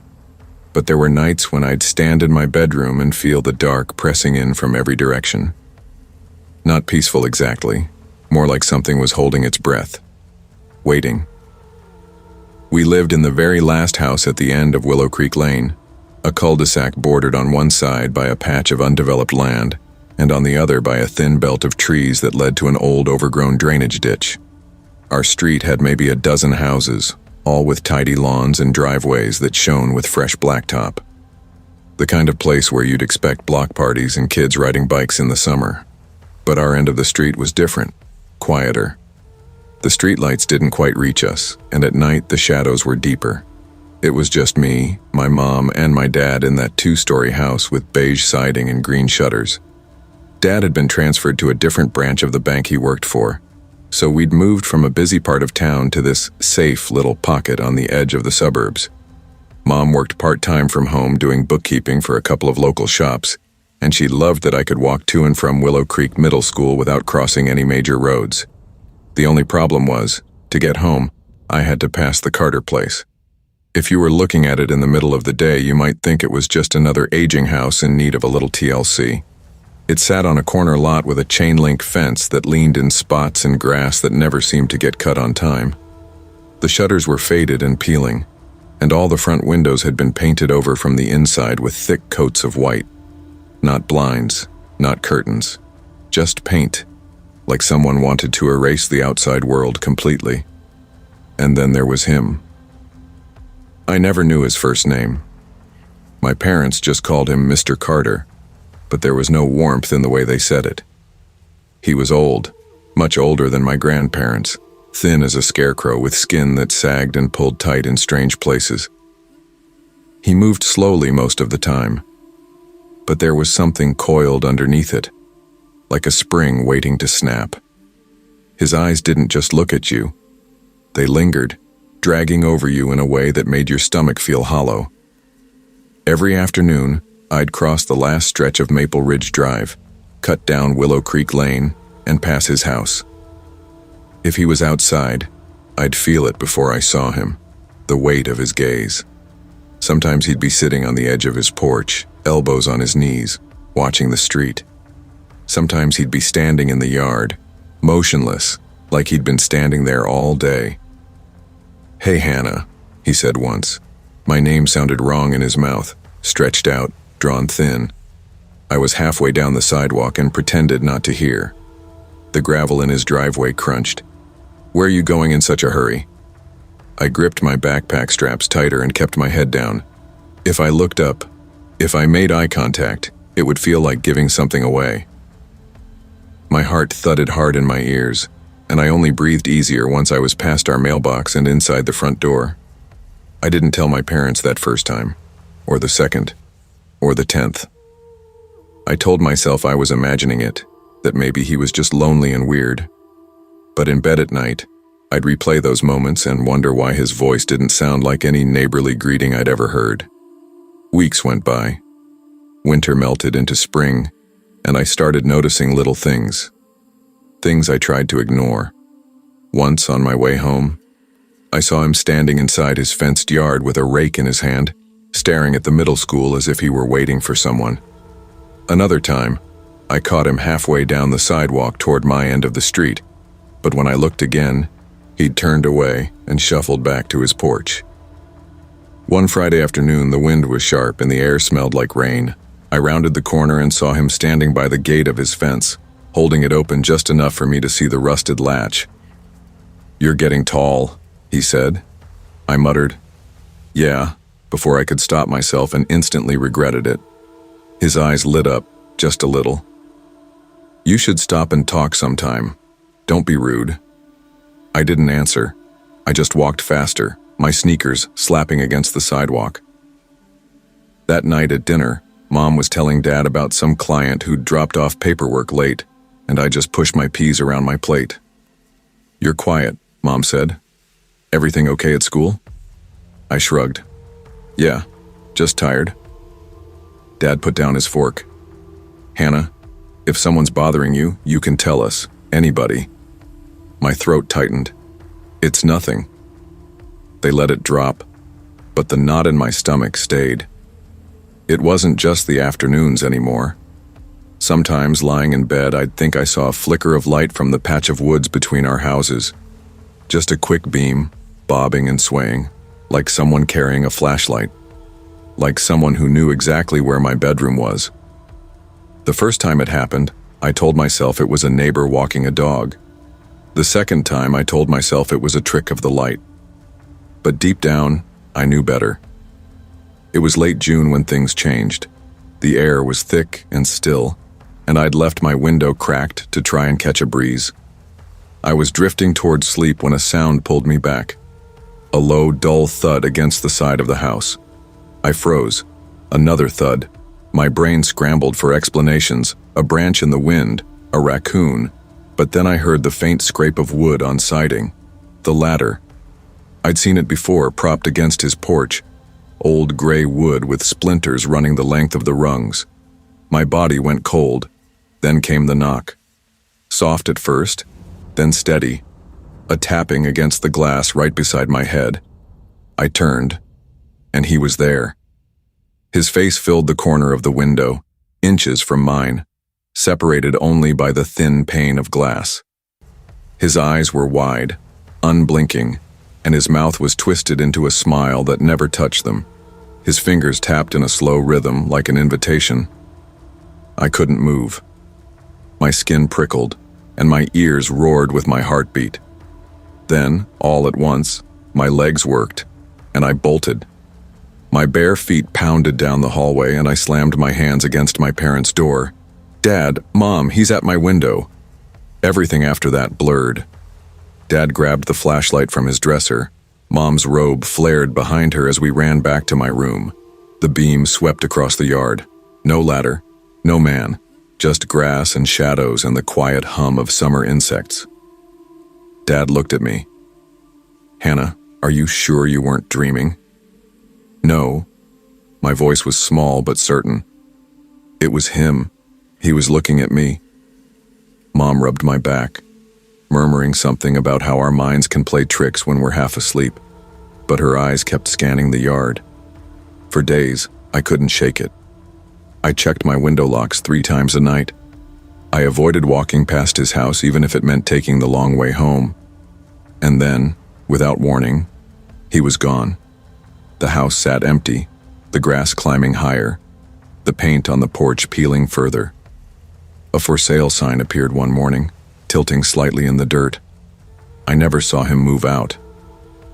But there were nights when I'd stand in my bedroom and feel the dark pressing in from every direction. Not peaceful exactly, more like something was holding its breath, waiting. We lived in the very last house at the end of Willow Creek Lane, a cul-de-sac bordered on one side by a patch of undeveloped land, and on the other by a thin belt of trees that led to an old overgrown drainage ditch. Our street had maybe a dozen houses, all with tidy lawns and driveways that shone with fresh blacktop. The kind of place where you'd expect block parties and kids riding bikes in the summer. But our end of the street was different, quieter. The streetlights didn't quite reach us, and at night the shadows were deeper. It was just me, my mom, and my dad in that 2-story house with beige siding and green shutters. Dad had been transferred to a different branch of the bank he worked for, so we'd moved from a busy part of town to this safe little pocket on the edge of the suburbs. Mom worked part-time from home doing bookkeeping for a couple of local shops, and she loved that I could walk to and from Willow Creek Middle School without crossing any major roads. The only problem was, to get home, I had to pass the Carter place. If you were looking at it in the middle of the day, you might think it was just another aging house in need of a little TLC. It sat on a corner lot with a chain-link fence that leaned in spots and grass that never seemed to get cut on time. The shutters were faded and peeling, and all the front windows had been painted over from the inside with thick coats of white. Not blinds, not curtains, just paint, like someone wanted to erase the outside world completely. And then there was him. I never knew his first name. My parents just called him Mr. Carter, but there was no warmth in the way they said it. He was old, much older than my grandparents, thin as a scarecrow with skin that sagged and pulled tight in strange places. He moved slowly most of the time, but there was something coiled underneath it, like a spring waiting to snap. His eyes didn't just look at you. They lingered, dragging over you in a way that made your stomach feel hollow. Every afternoon, I'd cross the last stretch of Maple Ridge Drive, cut down Willow Creek Lane, and pass his house. If he was outside, I'd feel it before I saw him, the weight of his gaze. Sometimes he'd be sitting on the edge of his porch, elbows on his knees, watching the street. Sometimes he'd be standing in the yard, motionless, like he'd been standing there all day. "Hey, Hannah," he said once. My name sounded wrong in his mouth, stretched out, drawn thin. I was halfway down the sidewalk and pretended not to hear. The gravel in his driveway crunched. "Where are you going in such a hurry?" I gripped my backpack straps tighter and kept my head down. If I looked up, if I made eye contact, it would feel like giving something away. My heart thudded hard in my ears, and I only breathed easier once I was past our mailbox and inside the front door. I didn't tell my parents that first time, or the second, or the 10th. I told myself I was imagining it, that maybe he was just lonely and weird. But in bed at night, I'd replay those moments and wonder why his voice didn't sound like any neighborly greeting I'd ever heard. Weeks went by. Winter melted into spring, and I started noticing little things. Things I tried to ignore. Once, on my way home, I saw him standing inside his fenced yard with a rake in his hand, staring at the middle school as if he were waiting for someone. Another time, I caught him halfway down the sidewalk toward my end of the street, but when I looked again, he'd turned away and shuffled back to his porch. One Friday afternoon, the wind was sharp and the air smelled like rain. I rounded the corner and saw him standing by the gate of his fence, holding it open just enough for me to see the rusted latch. "You're getting tall," he said. I muttered, "Yeah," before I could stop myself and instantly regretted it. His eyes lit up, just a little. "You should stop and talk sometime. Don't be rude." I didn't answer. I just walked faster, my sneakers slapping against the sidewalk. That night at dinner, Mom was telling Dad about some client who'd dropped off paperwork late, and I just pushed my peas around my plate. "You're quiet," Mom said. "Everything okay at school?" I shrugged. "Yeah, just tired." Dad put down his fork. "Hannah, if someone's bothering you, you can tell us. Anybody." My throat tightened. "It's nothing." They let it drop, but the knot in my stomach stayed. It wasn't just the afternoons anymore. Sometimes, lying in bed, I'd think I saw a flicker of light from the patch of woods between our houses. Just a quick beam, bobbing and swaying, like someone carrying a flashlight. Like someone who knew exactly where my bedroom was. The first time it happened, I told myself it was a neighbor walking a dog. The second time, I told myself it was a trick of the light. But deep down, I knew better. It was late June when things changed. The air was thick and still, and I'd left my window cracked to try and catch a breeze. I was drifting toward sleep when a sound pulled me back. A low, dull thud against the side of the house. I froze. Another thud. My brain scrambled for explanations, a branch in the wind, a raccoon, but then I heard the faint scrape of wood on siding. The ladder. I'd seen it before, propped against his porch. Old gray wood with splinters running the length of the rungs. My body went cold. Then came the knock. Soft at first, then steady. A tapping against the glass right beside my head. I turned, and he was there. His face filled the corner of the window, inches from mine, separated only by the thin pane of glass. His eyes were wide, unblinking, and his mouth was twisted into a smile that never touched them. His fingers tapped in a slow rhythm like an invitation. I couldn't move. My skin prickled, and my ears roared with my heartbeat. Then, all at once, my legs worked, and I bolted. My bare feet pounded down the hallway, and I slammed my hands against my parents' door. "Dad, Mom, he's at my window." Everything after that blurred. Dad grabbed the flashlight from his dresser. Mom's robe flared behind her as we ran back to my room. The beam swept across the yard. No ladder, no man, just grass and shadows and the quiet hum of summer insects. Dad looked at me. "Hannah, are you sure you weren't dreaming?" "No." My voice was small but certain. It was him. He was looking at me. Mom rubbed my back, murmuring something about how our minds can play tricks when we're half asleep, but her eyes kept scanning the yard. For days, I couldn't shake it. I checked my window locks 3 times a night. I avoided walking past his house even if it meant taking the long way home. And then, without warning, he was gone. The house sat empty, the grass climbing higher, the paint on the porch peeling further. A for sale sign appeared one morning, tilting slightly in the dirt. I never saw him move out.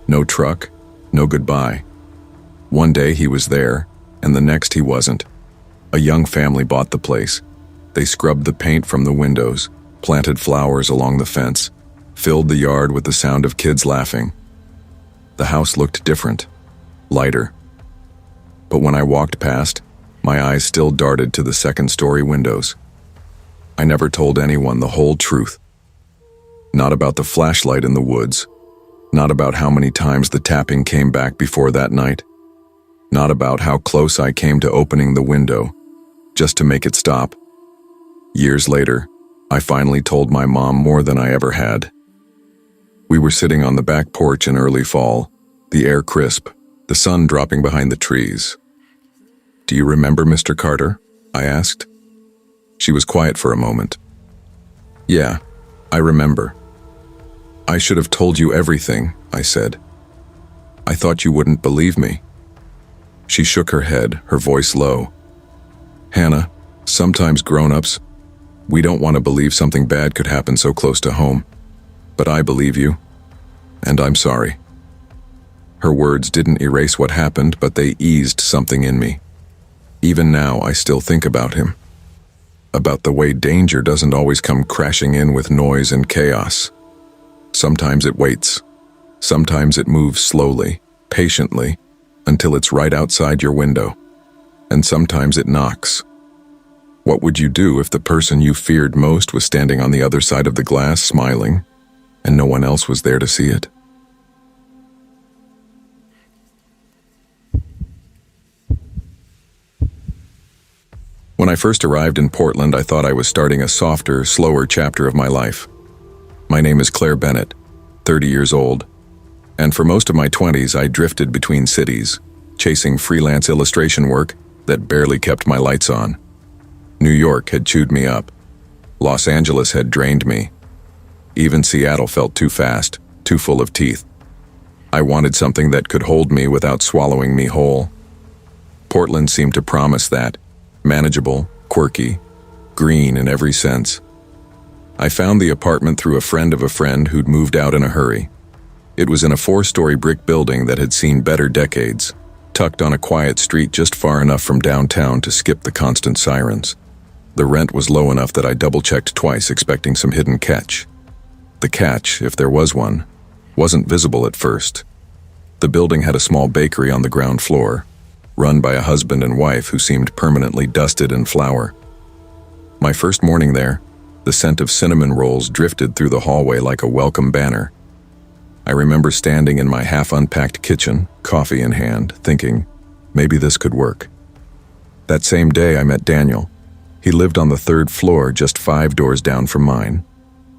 No truck, no goodbye. One day he was there, and the next he wasn't. A young family bought the place. They scrubbed the paint from the windows, planted flowers along the fence, filled the yard with the sound of kids laughing. The house looked different, lighter. But when I walked past, my eyes still darted to the second-story windows. I never told anyone the whole truth. Not about the flashlight in the woods, not about how many times the tapping came back before that night, not about how close I came to opening the window. just to make it stop. Years later, I finally told my mom more than I ever had. We were sitting on the back porch in early fall, the air crisp, the sun dropping behind the trees. "Do you remember Mr. Carter?" I asked. She was quiet for a moment. "Yeah, I remember." "I should have told you everything," I said. "I thought you wouldn't believe me." She shook her head, her voice low. "Hannah, sometimes grown-ups, we don't want to believe something bad could happen so close to home. But I believe you, and I'm sorry." Her words didn't erase what happened, but they eased something in me. Even now, I still think about him. About the way danger doesn't always come crashing in with noise and chaos. Sometimes it waits. Sometimes it moves slowly, patiently, until it's right outside your window. And sometimes it knocks. What would you do if the person you feared most was standing on the other side of the glass smiling, and no one else was there to see it? When I first arrived in Portland, I thought I was starting a softer, slower chapter of my life. My name is Claire Bennett, 30 years old, and for most of my 20s I drifted between cities, chasing freelance illustration work that barely kept my lights on. New York had chewed me up. Los Angeles had drained me. Even Seattle felt too fast, too full of teeth. I wanted something that could hold me without swallowing me whole. Portland seemed to promise that, manageable, quirky, green in every sense. I found the apartment through a friend of a friend who'd moved out in a hurry. It was in a 4-story brick building that had seen better decades, tucked on a quiet street just far enough from downtown to skip the constant sirens. The rent was low enough that I double-checked twice, expecting some hidden catch. The catch, if there was one, wasn't visible at first. The building had a small bakery on the ground floor, run by a husband and wife who seemed permanently dusted in flour. My first morning there, the scent of cinnamon rolls drifted through the hallway like a welcome banner. I remember standing in my half-unpacked kitchen, coffee in hand, thinking, maybe this could work. That same day I met Daniel. He lived on the 3rd floor, just 5 doors down from mine.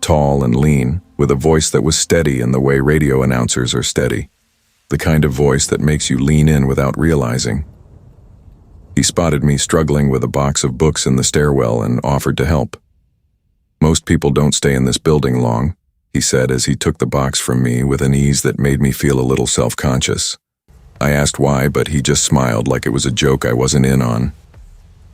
Tall and lean, with a voice that was steady in the way radio announcers are steady. The kind of voice that makes you lean in without realizing. He spotted me struggling with a box of books in the stairwell and offered to help. "Most people don't stay in this building long," he said as he took the box from me with an ease that made me feel a little self-conscious. I asked why, but he just smiled like it was a joke I wasn't in on.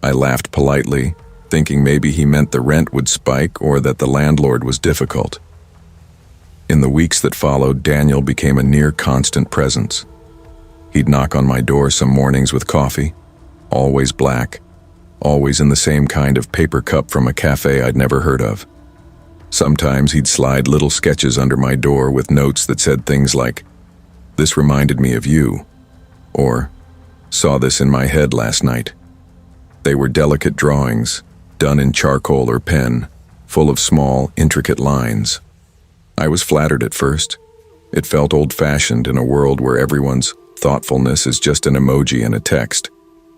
I laughed politely, thinking maybe he meant the rent would spike or that the landlord was difficult. In the weeks that followed, Daniel became a near-constant presence. He'd knock on my door some mornings with coffee, always black, always in the same kind of paper cup from a cafe I'd never heard of. Sometimes he'd slide little sketches under my door with notes that said things like, "This reminded me of you," or "Saw this in my head last night." They were delicate drawings, done in charcoal or pen, full of small, intricate lines. I was flattered at first. It felt old-fashioned in a world where everyone's thoughtfulness is just an emoji and a text.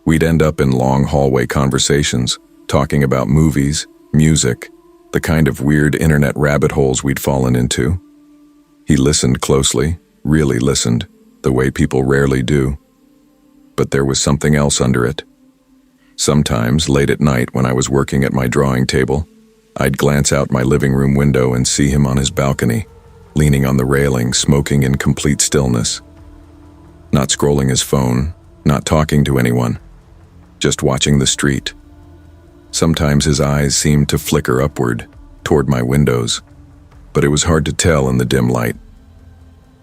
We'd end up in long hallway conversations, talking about movies, music, the kind of weird internet rabbit holes we'd fallen into. He listened closely, really listened, the way people rarely do. But there was something else under it. Sometimes, late at night when I was working at my drawing table, I'd glance out my living room window and see him on his balcony, leaning on the railing, smoking in complete stillness. Not scrolling his phone, not talking to anyone, just watching the street. Sometimes his eyes seemed to flicker upward, toward my windows, but it was hard to tell in the dim light.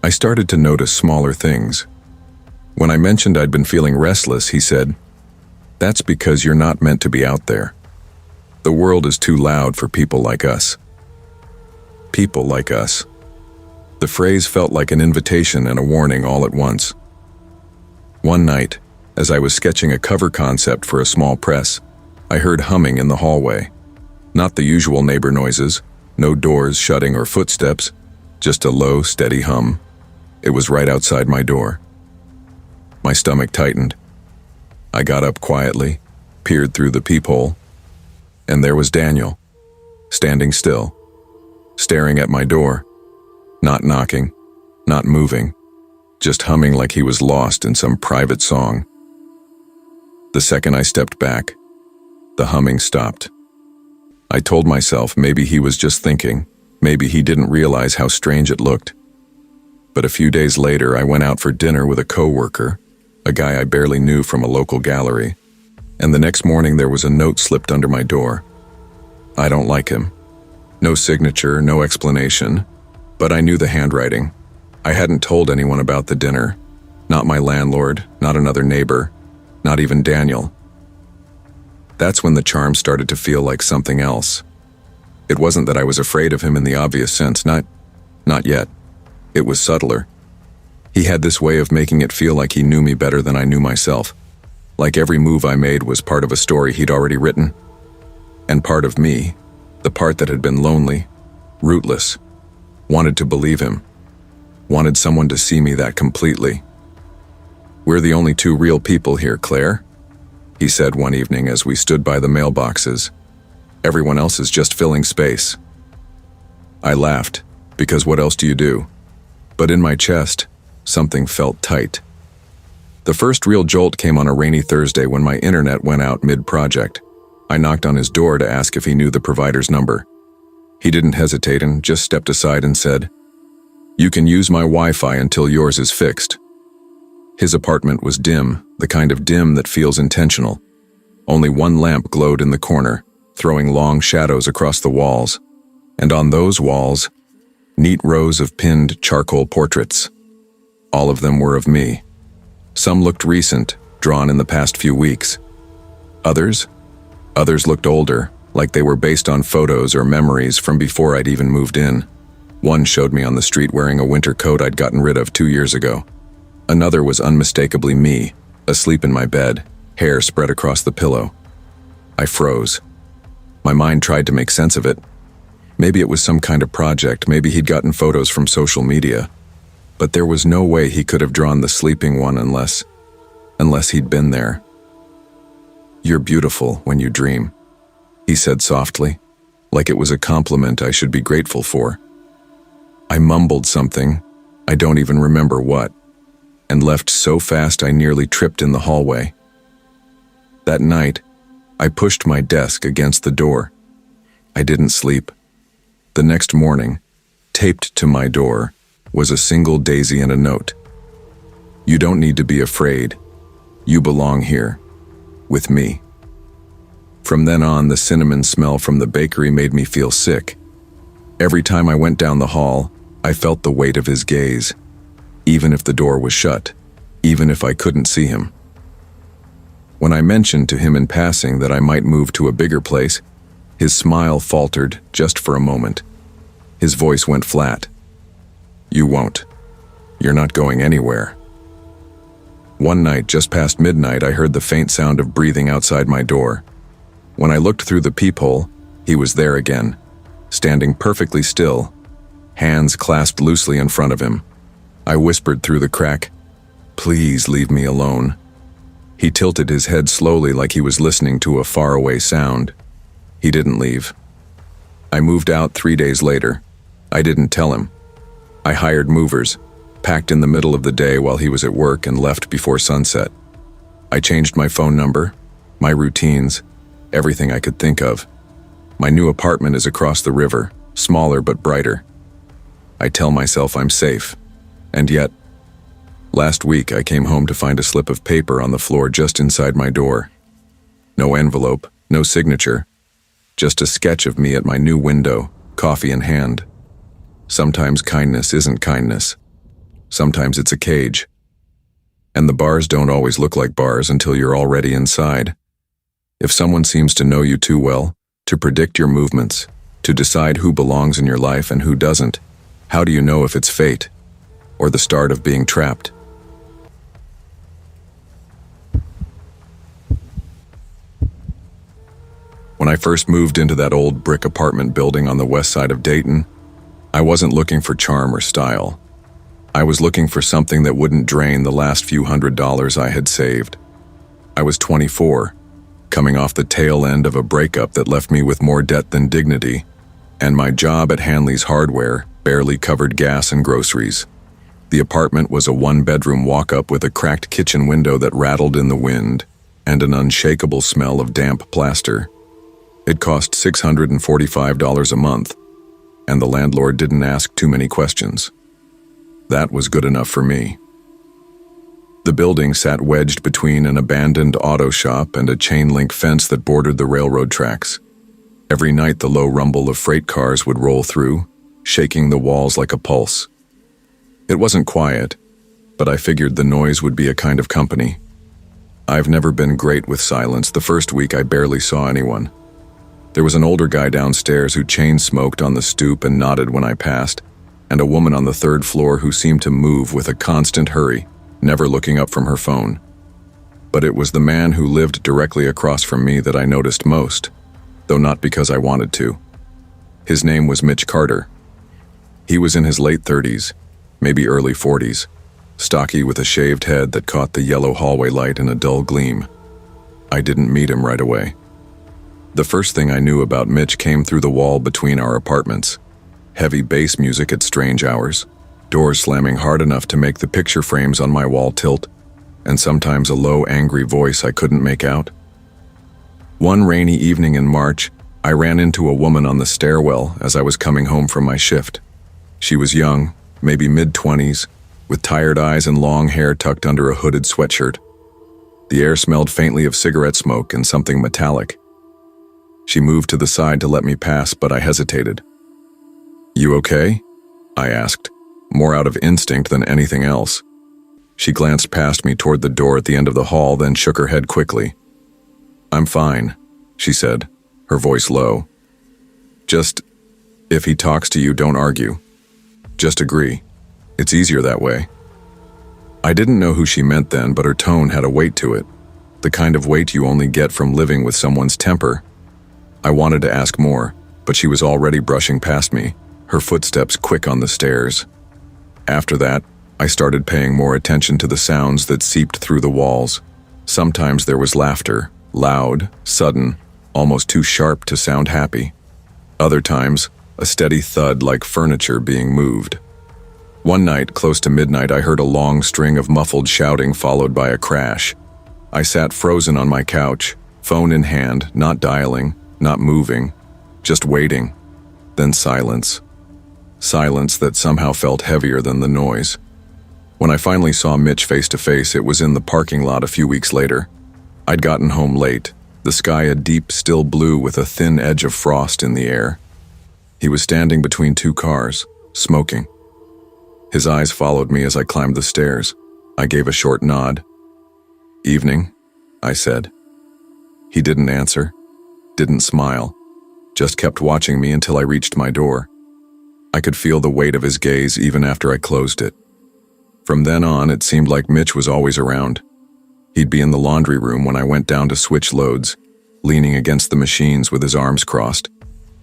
I started to notice smaller things. When I mentioned I'd been feeling restless, he said, "That's because you're not meant to be out there. The world is too loud for people like us." People like us. The phrase felt like an invitation and a warning all at once. One night, as I was sketching a cover concept for a small press, I heard humming in the hallway. Not the usual neighbor noises, no doors shutting or footsteps, just a low, steady hum. It was right outside my door. My stomach tightened. I got up quietly, peered through the peephole, and there was Daniel, standing still, staring at my door, not knocking, not moving, just humming like he was lost in some private song. The second I stepped back, the humming stopped. I told myself maybe he was just thinking, maybe he didn't realize how strange it looked. But a few days later, I went out for dinner with a coworker, a guy I barely knew from a local gallery, and the next morning there was a note slipped under my door. I don't like him. No signature, no explanation, but I knew the handwriting. I hadn't told anyone about the dinner, not my landlord, not another neighbor, not even Daniel. That's when the charm started to feel like something else. It wasn't that I was afraid of him in the obvious sense, not yet. It was subtler. He had this way of making it feel like he knew me better than I knew myself, like every move I made was part of a story he'd already written. And part of me, the part that had been lonely, rootless, wanted to believe him, wanted someone to see me that completely. "We're the only two real people here, Claire," he said one evening as we stood by the mailboxes. "Everyone else is just filling space." I laughed, because what else do you do? But in my chest, something felt tight. The first real jolt came on a rainy Thursday when my internet went out mid-project. I knocked on his door to ask if he knew the provider's number. He didn't hesitate and just stepped aside and said, "You can use my Wi-Fi until yours is fixed." His apartment was dim, the kind of dim that feels intentional. Only one lamp glowed in the corner, throwing long shadows across the walls. And on those walls, neat rows of pinned charcoal portraits. All of them were of me. Some looked recent, drawn in the past few weeks. Others looked older, like they were based on photos or memories from before I'd even moved in. One showed me on the street wearing a winter coat I'd gotten rid of 2 years ago. Another was unmistakably me, asleep in my bed, hair spread across the pillow. I froze. My mind tried to make sense of it. Maybe it was some kind of project, maybe he'd gotten photos from social media. But there was no way he could have drawn the sleeping one unless he'd been there. "You're beautiful when you dream," he said softly, like it was a compliment I should be grateful for. I mumbled something, I don't even remember what, and left so fast I nearly tripped in the hallway. That night, I pushed my desk against the door. I didn't sleep. The next morning, taped to my door, was a single daisy and a note. "You don't need to be afraid. You belong here. With me." From then on, the cinnamon smell from the bakery made me feel sick. Every time I went down the hall, I felt the weight of his gaze, even if the door was shut, even if I couldn't see him. When I mentioned to him in passing that I might move to a bigger place, his smile faltered just for a moment. His voice went flat. "You won't. You're not going anywhere." One night, just past midnight, I heard the faint sound of breathing outside my door. When I looked through the peephole, he was there again, standing perfectly still, hands clasped loosely in front of him. I whispered through the crack, "Please leave me alone." He tilted his head slowly like he was listening to a faraway sound. He didn't leave. I moved out 3 days later. I didn't tell him. I hired movers, packed in the middle of the day while he was at work, and left before sunset. I changed my phone number, my routines, everything I could think of. My new apartment is across the river, smaller but brighter. I tell myself I'm safe, and yet, last week I came home to find a slip of paper on the floor just inside my door. No envelope, no signature, just a sketch of me at my new window, coffee in hand. Sometimes kindness isn't kindness. Sometimes it's a cage. And the bars don't always look like bars until you're already inside. If someone seems to know you too well, to predict your movements, to decide who belongs in your life and who doesn't, how do you know if it's fate or the start of being trapped? When I first moved into that old brick apartment building on the west side of Dayton, I wasn't looking for charm or style. I was looking for something that wouldn't drain the last few $100s I had saved. I was 24, coming off the tail end of a breakup that left me with more debt than dignity, and my job at Hanley's Hardware barely covered gas and groceries. The apartment was a one-bedroom walk-up with a cracked kitchen window that rattled in the wind and an unshakable smell of damp plaster. It cost $645 a month, and the landlord didn't ask too many questions. That was good enough for me. The building sat wedged between an abandoned auto shop and a chain-link fence that bordered the railroad tracks. Every night the low rumble of freight cars would roll through, shaking the walls like a pulse. It wasn't quiet, but I figured the noise would be a kind of company. I've never been great with silence. The first week I barely saw anyone. There was an older guy downstairs who chain-smoked on the stoop and nodded when I passed, and a woman on the third floor who seemed to move with a constant hurry, never looking up from her phone. But it was the man who lived directly across from me that I noticed most, though not because I wanted to. His name was Mitch Carter. He was in his late 30s, maybe early 40s, stocky with a shaved head that caught the yellow hallway light in a dull gleam. I didn't meet him right away. The first thing I knew about Mitch came through the wall between our apartments. Heavy bass music at strange hours, doors slamming hard enough to make the picture frames on my wall tilt, and sometimes a low, angry voice I couldn't make out. One rainy evening in March, I ran into a woman on the stairwell as I was coming home from my shift. She was young, maybe mid-20s, with tired eyes and long hair tucked under a hooded sweatshirt. The air smelled faintly of cigarette smoke and something metallic. She moved to the side to let me pass, but I hesitated. "You okay?" I asked, more out of instinct than anything else. She glanced past me toward the door at the end of the hall, then shook her head quickly. "I'm fine," she said, her voice low. "Just, if he talks to you, don't argue. Just agree. It's easier that way." I didn't know who she meant then, but her tone had a weight to it, the kind of weight you only get from living with someone's temper. I wanted to ask more, but she was already brushing past me, her footsteps quick on the stairs. After that, I started paying more attention to the sounds that seeped through the walls. Sometimes there was laughter, loud, sudden, almost too sharp to sound happy. Other times, a steady thud like furniture being moved. One night, close to midnight, I heard a long string of muffled shouting followed by a crash. I sat frozen on my couch, phone in hand, not dialing, not moving, just waiting. Then silence. Silence that somehow felt heavier than the noise. When I finally saw Mitch face to face, it was in the parking lot a few weeks later. I'd gotten home late, the sky a deep, still blue with a thin edge of frost in the air. He was standing between two cars, smoking. His eyes followed me as I climbed the stairs. I gave a short nod. "Evening," I said. He didn't answer, didn't smile, just kept watching me until I reached my door. I could feel the weight of his gaze even after I closed it. From then on, it seemed like Mitch was always around. He'd be in the laundry room when I went down to switch loads, leaning against the machines with his arms crossed.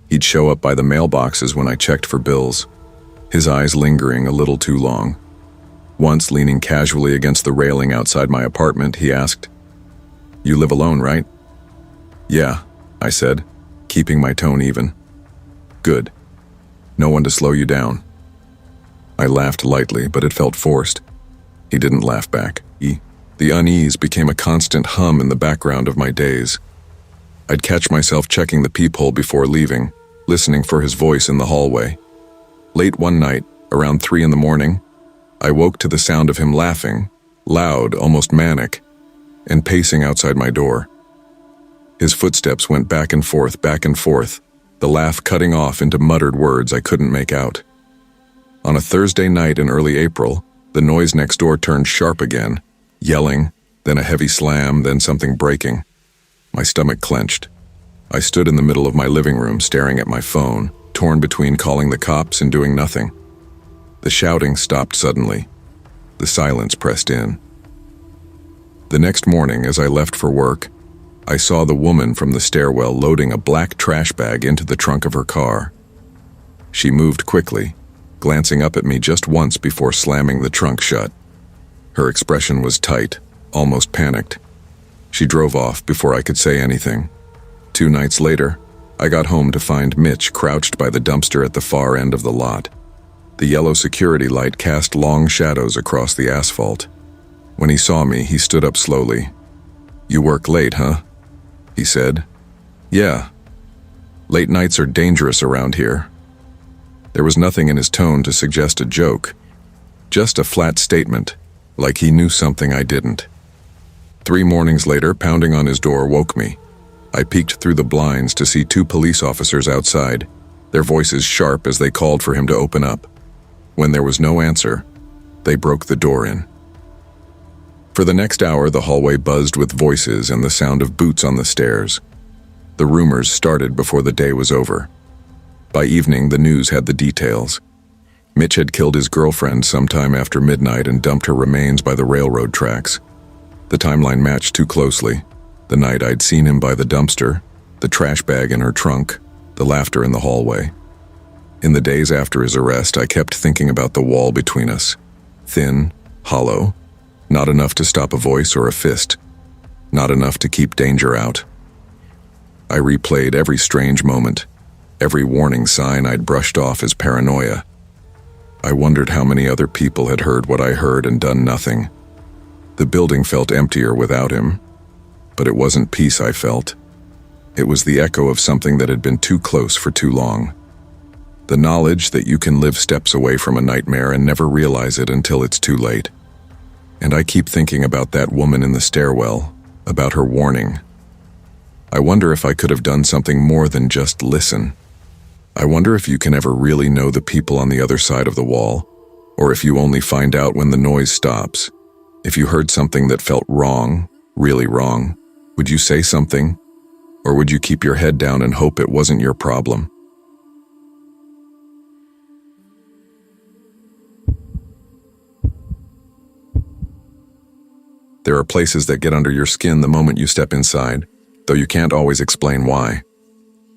He'd show up by the mailboxes when I checked for bills, his eyes lingering a little too long. Once, leaning casually against the railing outside my apartment, he asked, "You live alone, right?" "Yeah," I said, keeping my tone even. "Good. No one to slow you down." I laughed lightly, but it felt forced. He didn't laugh back. The unease became a constant hum in the background of my days. I'd catch myself checking the peephole before leaving, listening for his voice in the hallway. Late one night, around 3 in the morning, I woke to the sound of him laughing, loud, almost manic, and pacing outside my door. His footsteps went back and forth, the laugh cutting off into muttered words I couldn't make out. On a Thursday night in early April, the noise next door turned sharp again, yelling, then a heavy slam, then something breaking. My stomach clenched. I stood in the middle of my living room staring at my phone, torn between calling the cops and doing nothing. The shouting stopped suddenly. The silence pressed in. The next morning, as I left for work, I saw the woman from the stairwell loading a black trash bag into the trunk of her car. She moved quickly, glancing up at me just once before slamming the trunk shut. Her expression was tight, almost panicked. She drove off before I could say anything. 2 nights later, I got home to find Mitch crouched by the dumpster at the far end of the lot. The yellow security light cast long shadows across the asphalt. When he saw me, he stood up slowly. "You work late, huh?" he said. "Yeah. Late nights are dangerous around here." There was nothing in his tone to suggest a joke, just a flat statement, like he knew something I didn't. 3 mornings later, pounding on his door woke me. I peeked through the blinds to see 2 police officers outside, their voices sharp as they called for him to open up. When there was no answer, they broke the door in. For the next hour, the hallway buzzed with voices and the sound of boots on the stairs. The rumors started before the day was over. By evening, the news had the details. Mitch had killed his girlfriend sometime after midnight and dumped her remains by the railroad tracks. The timeline matched too closely. The night I'd seen him by the dumpster, the trash bag in her trunk, the laughter in the hallway. In the days after his arrest, I kept thinking about the wall between us. Thin, hollow, not enough to stop a voice or a fist, not enough to keep danger out. I replayed every strange moment, every warning sign I'd brushed off as paranoia. I wondered how many other people had heard what I heard and done nothing. The building felt emptier without him, but it wasn't peace I felt. It was the echo of something that had been too close for too long. The knowledge that you can live steps away from a nightmare and never realize it until it's too late. And I keep thinking about that woman in the stairwell, about her warning. I wonder if I could have done something more than just listen. I wonder if you can ever really know the people on the other side of the wall, or if you only find out when the noise stops. If you heard something that felt wrong, really wrong, would you say something? Or would you keep your head down and hope it wasn't your problem? There are places that get under your skin the moment you step inside, though you can't always explain why.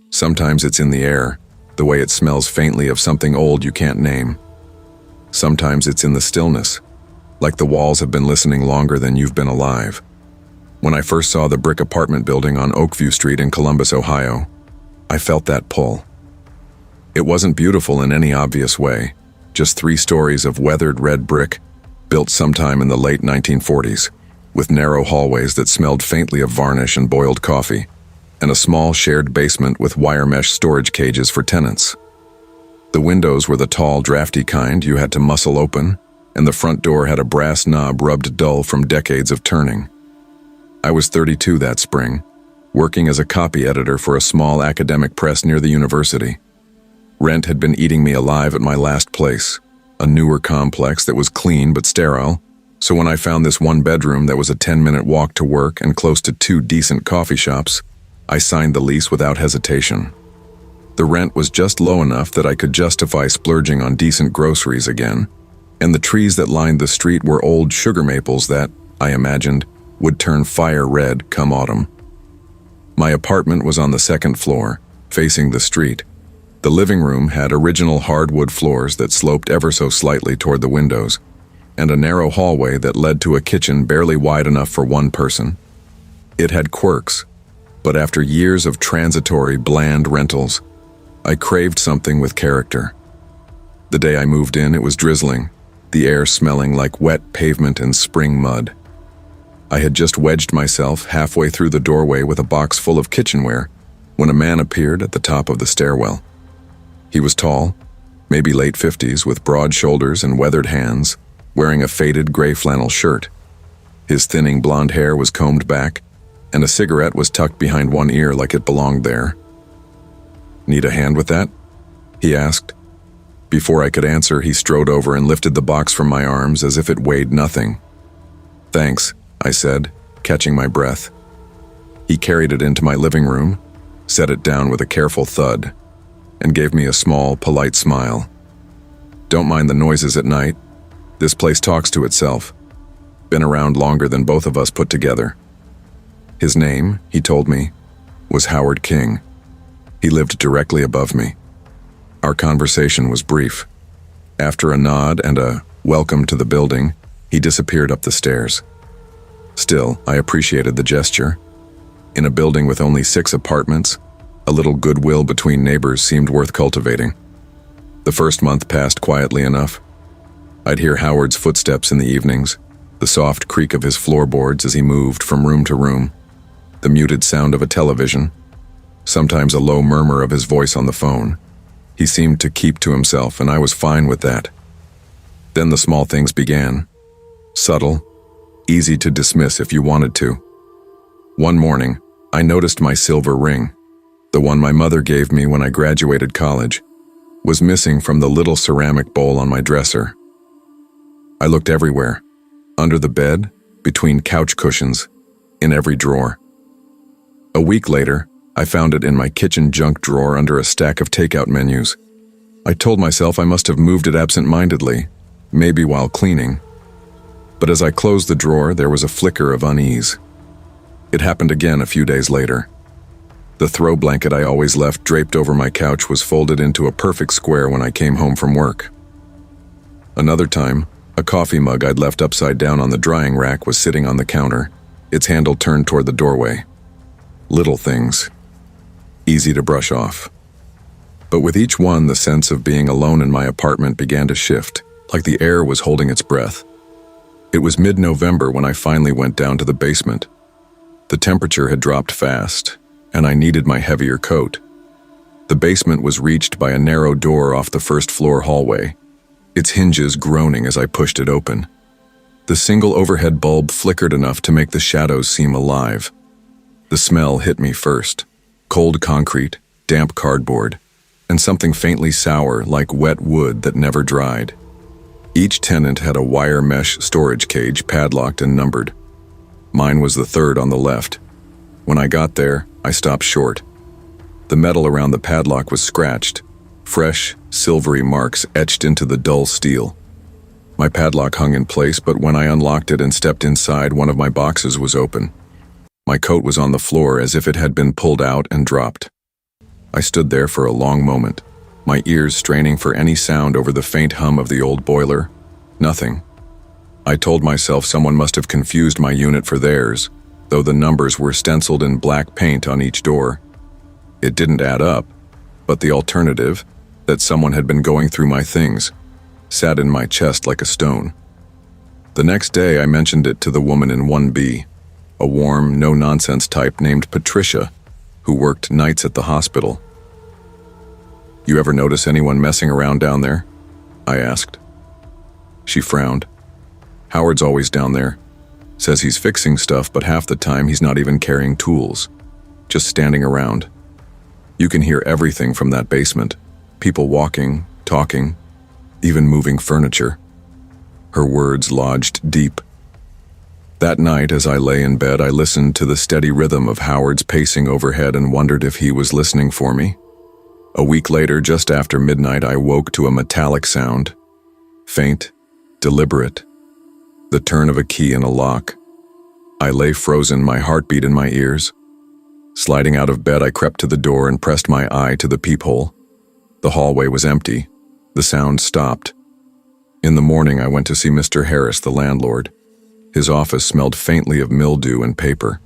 Sometimes it's in the air, the way it smells faintly of something old you can't name. Sometimes it's in the stillness, like the walls have been listening longer than you've been alive. When I first saw the brick apartment building on Oakview Street in Columbus, Ohio, I felt that pull. It wasn't beautiful in any obvious way, just 3 stories of weathered red brick, built sometime in the late 1940s, with narrow hallways that smelled faintly of varnish and boiled coffee, and a small shared basement with wire mesh storage cages for tenants. The windows were the tall, drafty kind you had to muscle open, and the front door had a brass knob rubbed dull from decades of turning. I was 32 that spring, working as a copy editor for a small academic press near the university. Rent had been eating me alive at my last place, a newer complex that was clean but sterile, so when I found this 1-bedroom that was a 10-minute walk to work and close to 2 decent coffee shops, I signed the lease without hesitation. The rent was just low enough that I could justify splurging on decent groceries again, and the trees that lined the street were old sugar maples that, I imagined, would turn fire red come autumn. My apartment was on the 2nd floor, facing the street. The living room had original hardwood floors that sloped ever so slightly toward the windows, and a narrow hallway that led to a kitchen barely wide enough for 1 person. It had quirks, but after years of transitory, bland rentals, I craved something with character. The day I moved in, it was drizzling, the air smelling like wet pavement and spring mud. I had just wedged myself halfway through the doorway with a box full of kitchenware when a man appeared at the top of the stairwell. He was tall, maybe late 50s, with broad shoulders and weathered hands, wearing a faded gray flannel shirt. His thinning blonde hair was combed back, and a cigarette was tucked behind one ear like it belonged there. "Need a hand with that?" he asked. Before I could answer, he strode over and lifted the box from my arms as if it weighed nothing. "Thanks," I said, catching my breath. He carried it into my living room, set it down with a careful thud, and gave me a small, polite smile. "Don't mind the noises at night. This place talks to itself. Been around longer than both of us put together." His name, he told me, was Howard King. He lived directly above me. Our conversation was brief. After a nod and a welcome to the building, he disappeared up the stairs. Still, I appreciated the gesture. In a building with only 6 apartments, a little goodwill between neighbors seemed worth cultivating. The first month passed quietly enough. I'd hear Howard's footsteps in the evenings, the soft creak of his floorboards as he moved from room to room, the muted sound of a television, sometimes a low murmur of his voice on the phone. He seemed to keep to himself, and I was fine with that. Then the small things began. Subtle, easy to dismiss if you wanted to. One morning, I noticed my silver ring, the one my mother gave me when I graduated college, was missing from the little ceramic bowl on my dresser. I looked everywhere, under the bed, between couch cushions, in every drawer. A week later, I found it in my kitchen junk drawer under a stack of takeout menus. I told myself I must have moved it absent-mindedly, maybe while cleaning. But as I closed the drawer, there was a flicker of unease. It happened again a few days later. The throw blanket I always left draped over my couch was folded into a perfect square when I came home from work. Another time, a coffee mug I'd left upside down on the drying rack was sitting on the counter, its handle turned toward the doorway. Little things. Easy to brush off. But with each one, the sense of being alone in my apartment began to shift, like the air was holding its breath. It was mid-November when I finally went down to the basement. The temperature had dropped fast, and I needed my heavier coat. The basement was reached by a narrow door off the first-floor hallway, its hinges groaning as I pushed it open. The single overhead bulb flickered enough to make the shadows seem alive. The smell hit me first. Cold concrete, damp cardboard, and something faintly sour like wet wood that never dried. Each tenant had a wire mesh storage cage padlocked and numbered. Mine was the third on the left. When I got there, I stopped short. The metal around the padlock was scratched, fresh, silvery marks etched into the dull steel. My padlock hung in place, but when I unlocked it and stepped inside, one of my boxes was open. My coat was on the floor as if it had been pulled out and dropped. I stood there for a long moment, my ears straining for any sound over the faint hum of the old boiler. Nothing. I told myself someone must have confused my unit for theirs, though the numbers were stenciled in black paint on each door. It didn't add up, but the alternative, that someone had been going through my things, sat in my chest like a stone. The next day I mentioned it to the woman in 1B, a warm, no-nonsense type named Patricia, who worked nights at the hospital. "You ever notice anyone messing around down there?" I asked. She frowned. "Howard's always down there. Says he's fixing stuff, but half the time he's not even carrying tools. Just standing around. You can hear everything from that basement. People walking, talking, even moving furniture." Her words lodged deep. That night, as I lay in bed, I listened to the steady rhythm of Howard's pacing overhead and wondered if he was listening for me. A week later, just after midnight, I woke to a metallic sound. Faint, deliberate. The turn of a key in a lock. I lay frozen, my heartbeat in my ears. Sliding out of bed, I crept to the door and pressed my eye to the peephole. The hallway was empty. The sound stopped. In the morning, I went to see Mr. Harris, the landlord. His office smelled faintly of mildew and paper.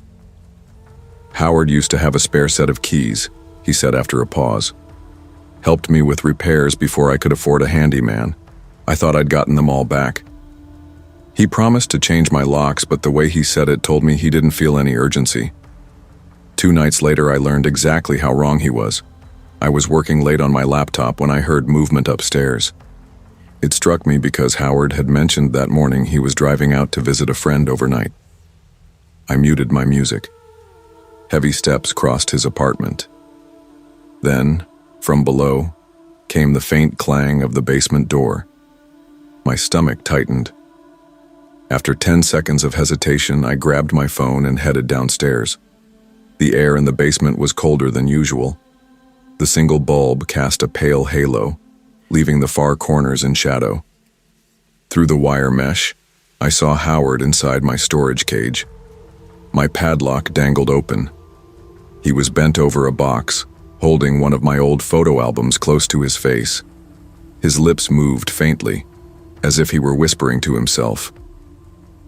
"Howard used to have a spare set of keys," he said after a pause. "Helped me with repairs before I could afford a handyman. I thought I'd gotten them all back. He promised to change my locks, but the way he said it told me he didn't feel any urgency. 2 nights later, I learned exactly how wrong he was. I was working late on my laptop when I heard movement upstairs. It struck me because Howard had mentioned that morning he was driving out to visit a friend overnight. I muted my music. Heavy steps crossed his apartment. Then, from below, came the faint clang of the basement door. My stomach tightened. After 10 seconds of hesitation, I grabbed my phone and headed downstairs. The air in the basement was colder than usual. The single bulb cast a pale halo, leaving the far corners in shadow. Through the wire mesh, I saw Howard inside my storage cage. My padlock dangled open. He was bent over a box, holding one of my old photo albums close to his face. His lips moved faintly, as if he were whispering to himself.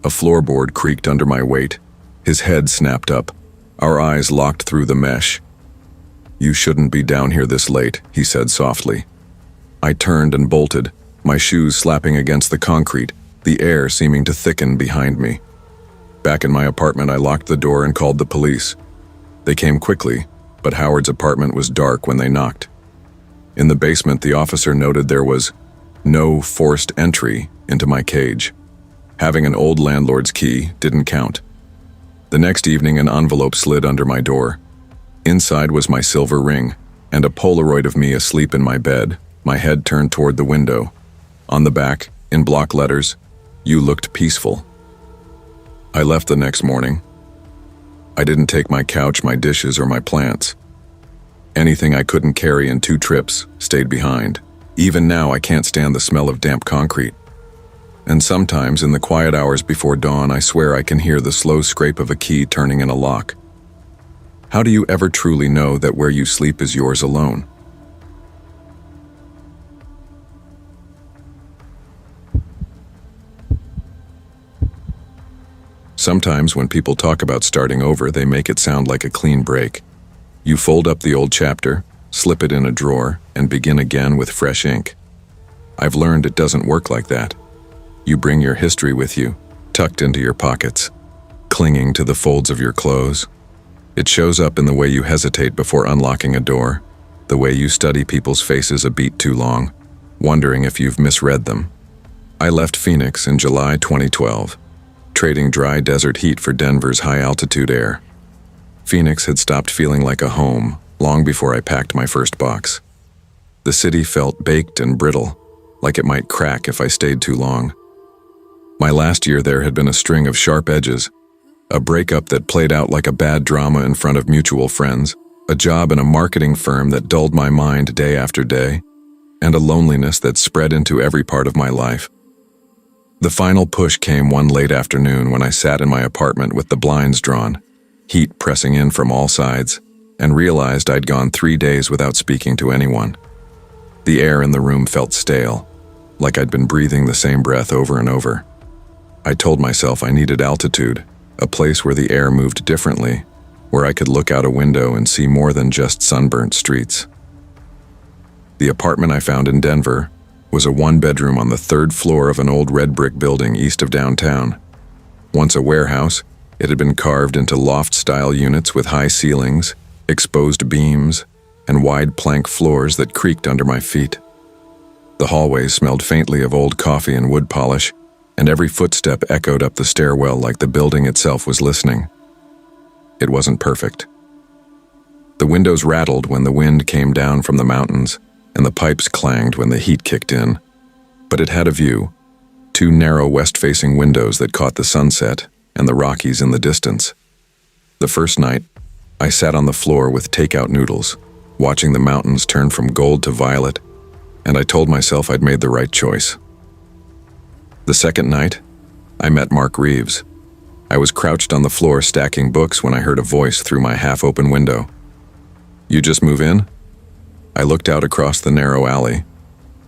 A floorboard creaked under my weight. His head snapped up. Our eyes locked through the mesh. "You shouldn't be down here this late," he said softly. I turned and bolted, my shoes slapping against the concrete, the air seeming to thicken behind me. Back in my apartment, I locked the door and called the police. They came quickly, but Howard's apartment was dark when they knocked. In the basement, the officer noted there was no forced entry into my cage. Having an old landlord's key didn't count. The next evening, an envelope slid under my door. Inside was my silver ring and a Polaroid of me asleep in my bed, my head turned toward the window. On the back, in block letters, "You looked peaceful." I left the next morning. I didn't take my couch, my dishes, or my plants. Anything I couldn't carry in 2 trips stayed behind. Even now, I can't stand the smell of damp concrete. And sometimes, in the quiet hours before dawn, I swear I can hear the slow scrape of a key turning in a lock. How do you ever truly know that where you sleep is yours alone? Sometimes when people talk about starting over, they make it sound like a clean break. You fold up the old chapter, slip it in a drawer, and begin again with fresh ink. I've learned it doesn't work like that. You bring your history with you, tucked into your pockets, clinging to the folds of your clothes. It shows up in the way you hesitate before unlocking a door, the way you study people's faces a beat too long, wondering if you've misread them. I left Phoenix in July 2012. Trading dry desert heat for Denver's high-altitude air. Phoenix had stopped feeling like a home long before I packed my first box. The city felt baked and brittle, like it might crack if I stayed too long. My last year there had been a string of sharp edges, a breakup that played out like a bad drama in front of mutual friends, a job in a marketing firm that dulled my mind day after day, and a loneliness that spread into every part of my life. The final push came one late afternoon when I sat in my apartment with the blinds drawn, heat pressing in from all sides, and realized I'd gone 3 days without speaking to anyone. The air in the room felt stale, like I'd been breathing the same breath over and over. I told myself I needed altitude, a place where the air moved differently, where I could look out a window and see more than just sunburnt streets. The apartment I found in Denver was a 1-bedroom on the 3rd floor of an old red brick building east of downtown. Once a warehouse, it had been carved into loft-style units with high ceilings, exposed beams, and wide plank floors that creaked under my feet. The hallways smelled faintly of old coffee and wood polish, and every footstep echoed up the stairwell like the building itself was listening. It wasn't perfect. The windows rattled when the wind came down from the mountains, and the pipes clanged when the heat kicked in. But it had a view, 2 narrow west-facing windows that caught the sunset and the Rockies in the distance. The first night, I sat on the floor with takeout noodles, watching the mountains turn from gold to violet, and I told myself I'd made the right choice. The second night, I met Mark Reeves. I was crouched on the floor stacking books when I heard a voice through my half-open window. "You just move in?" I looked out across the narrow alley.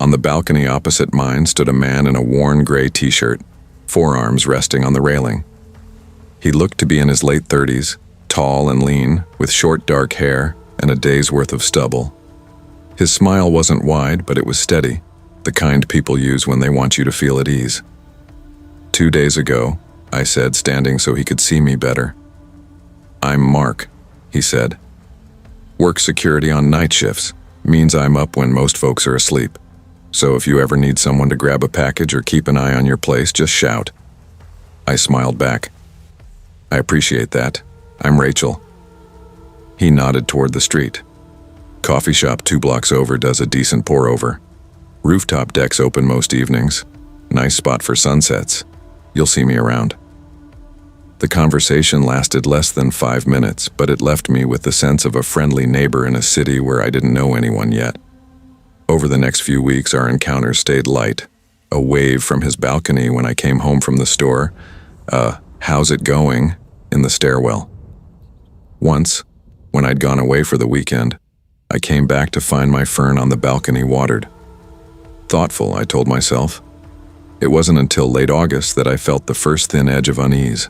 On the balcony opposite mine stood a man in a worn gray t-shirt, forearms resting on the railing. He looked to be in his late 30s, tall and lean, with short dark hair and a day's worth of stubble. His smile wasn't wide, but it was steady, the kind people use when they want you to feel at ease. "2 days ago," I said, standing so he could see me better. "I'm Mark," he said. "Work security on night shifts. Means I'm up when most folks are asleep. So if you ever need someone to grab a package or keep an eye on your place, just shout." I smiled back. "I appreciate that. I'm Rachel." He nodded toward the street. "Coffee shop 2 blocks over does a decent pour-over. Rooftop decks open most evenings. Nice spot for sunsets. You'll see me around." The conversation lasted less than 5 minutes, but it left me with the sense of a friendly neighbor in a city where I didn't know anyone yet. Over the next few weeks, our encounters stayed light. A wave from his balcony when I came home from the store, "How's it going?" in the stairwell. Once, when I'd gone away for the weekend, I came back to find my fern on the balcony watered. Thoughtful, I told myself. It wasn't until late August that I felt the first thin edge of unease.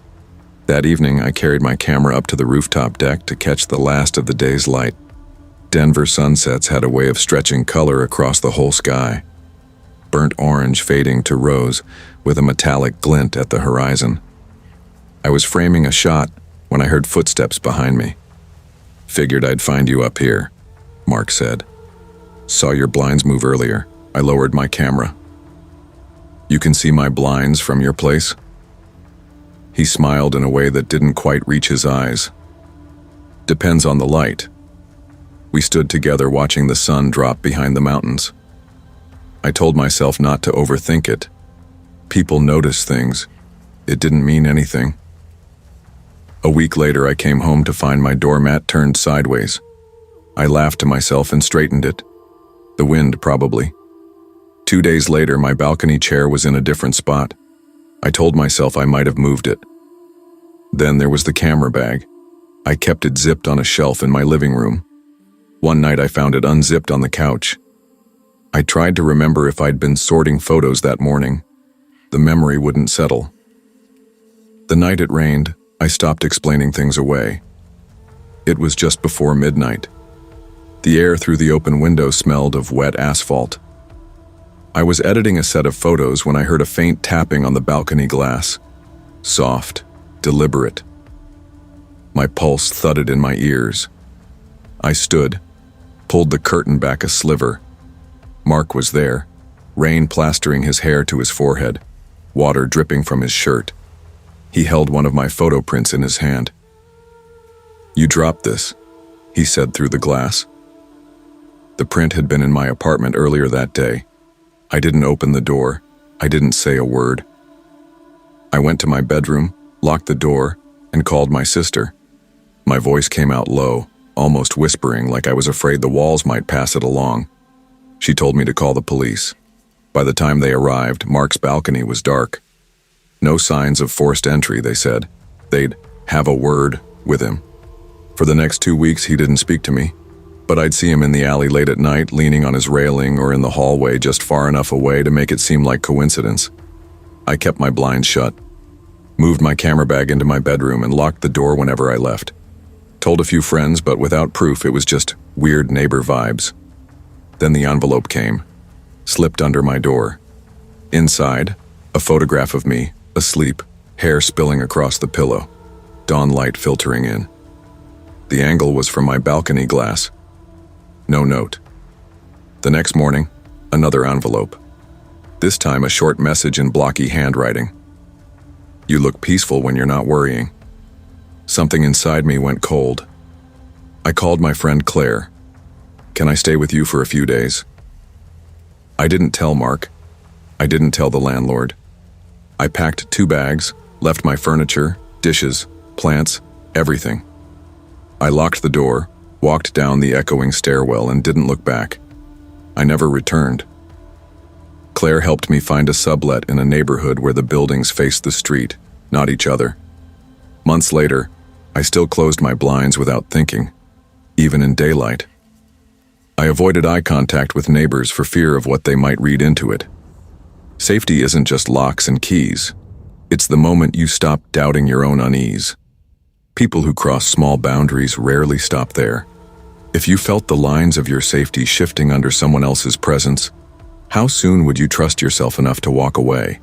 That evening, I carried my camera up to the rooftop deck to catch the last of the day's light. Denver sunsets had a way of stretching color across the whole sky. Burnt orange fading to rose with a metallic glint at the horizon. I was framing a shot when I heard footsteps behind me. "Figured I'd find you up here," Mark said. "Saw your blinds move earlier. I lowered my camera." "You can see my blinds from your place?" He smiled in a way that didn't quite reach his eyes. "Depends on the light." We stood together watching the sun drop behind the mountains. I told myself not to overthink it. People notice things. It didn't mean anything. A week later, I came home to find my doormat turned sideways. I laughed to myself and straightened it. The wind, probably. 2 days later, my balcony chair was in a different spot. I told myself I might have moved it. Then there was the camera bag. I kept it zipped on a shelf in my living room. One night I found it unzipped on the couch. I tried to remember if I'd been sorting photos that morning. The memory wouldn't settle. The night it rained, I stopped explaining things away. It was just before midnight. The air through the open window smelled of wet asphalt. I was editing a set of photos when I heard a faint tapping on the balcony glass. Soft, deliberate. My pulse thudded in my ears. I stood, pulled the curtain back a sliver. Mark was there, rain plastering his hair to his forehead, water dripping from his shirt. He held one of my photo prints in his hand. "You dropped this," he said through the glass. The print had been in my apartment earlier that day. I didn't open the door. I didn't say a word. I went to my bedroom, locked the door, and called my sister. My voice came out low, almost whispering, like I was afraid the walls might pass it along. She told me to call the police. By the time they arrived, Mark's balcony was dark. No signs of forced entry, they said. They'd have a word with him. For the next 2 weeks, he didn't speak to me, but I'd see him in the alley late at night, leaning on his railing, or in the hallway just far enough away to make it seem like coincidence. I kept my blinds shut, moved my camera bag into my bedroom, and locked the door whenever I left. Told a few friends, but without proof, it was just weird neighbor vibes. Then the envelope came, slipped under my door. Inside, a photograph of me, asleep, hair spilling across the pillow, dawn light filtering in. The angle was from my balcony glass. No note. The next morning, another envelope. This time a short message in blocky handwriting. "You look peaceful when you're not worrying." Something inside me went cold. I called my friend Claire. "Can I stay with you for a few days?" I didn't tell Mark. I didn't tell the landlord. I packed 2 bags, left my furniture, dishes, plants, everything. I locked the door, walked down the echoing stairwell, and didn't look back. I never returned. Claire helped me find a sublet in a neighborhood where the buildings faced the street, not each other. Months later, I still closed my blinds without thinking, even in daylight. I avoided eye contact with neighbors for fear of what they might read into it. Safety isn't just locks and keys. It's the moment you stop doubting your own unease. People who cross small boundaries rarely stop there. If you felt the lines of your safety shifting under someone else's presence, how soon would you trust yourself enough to walk away?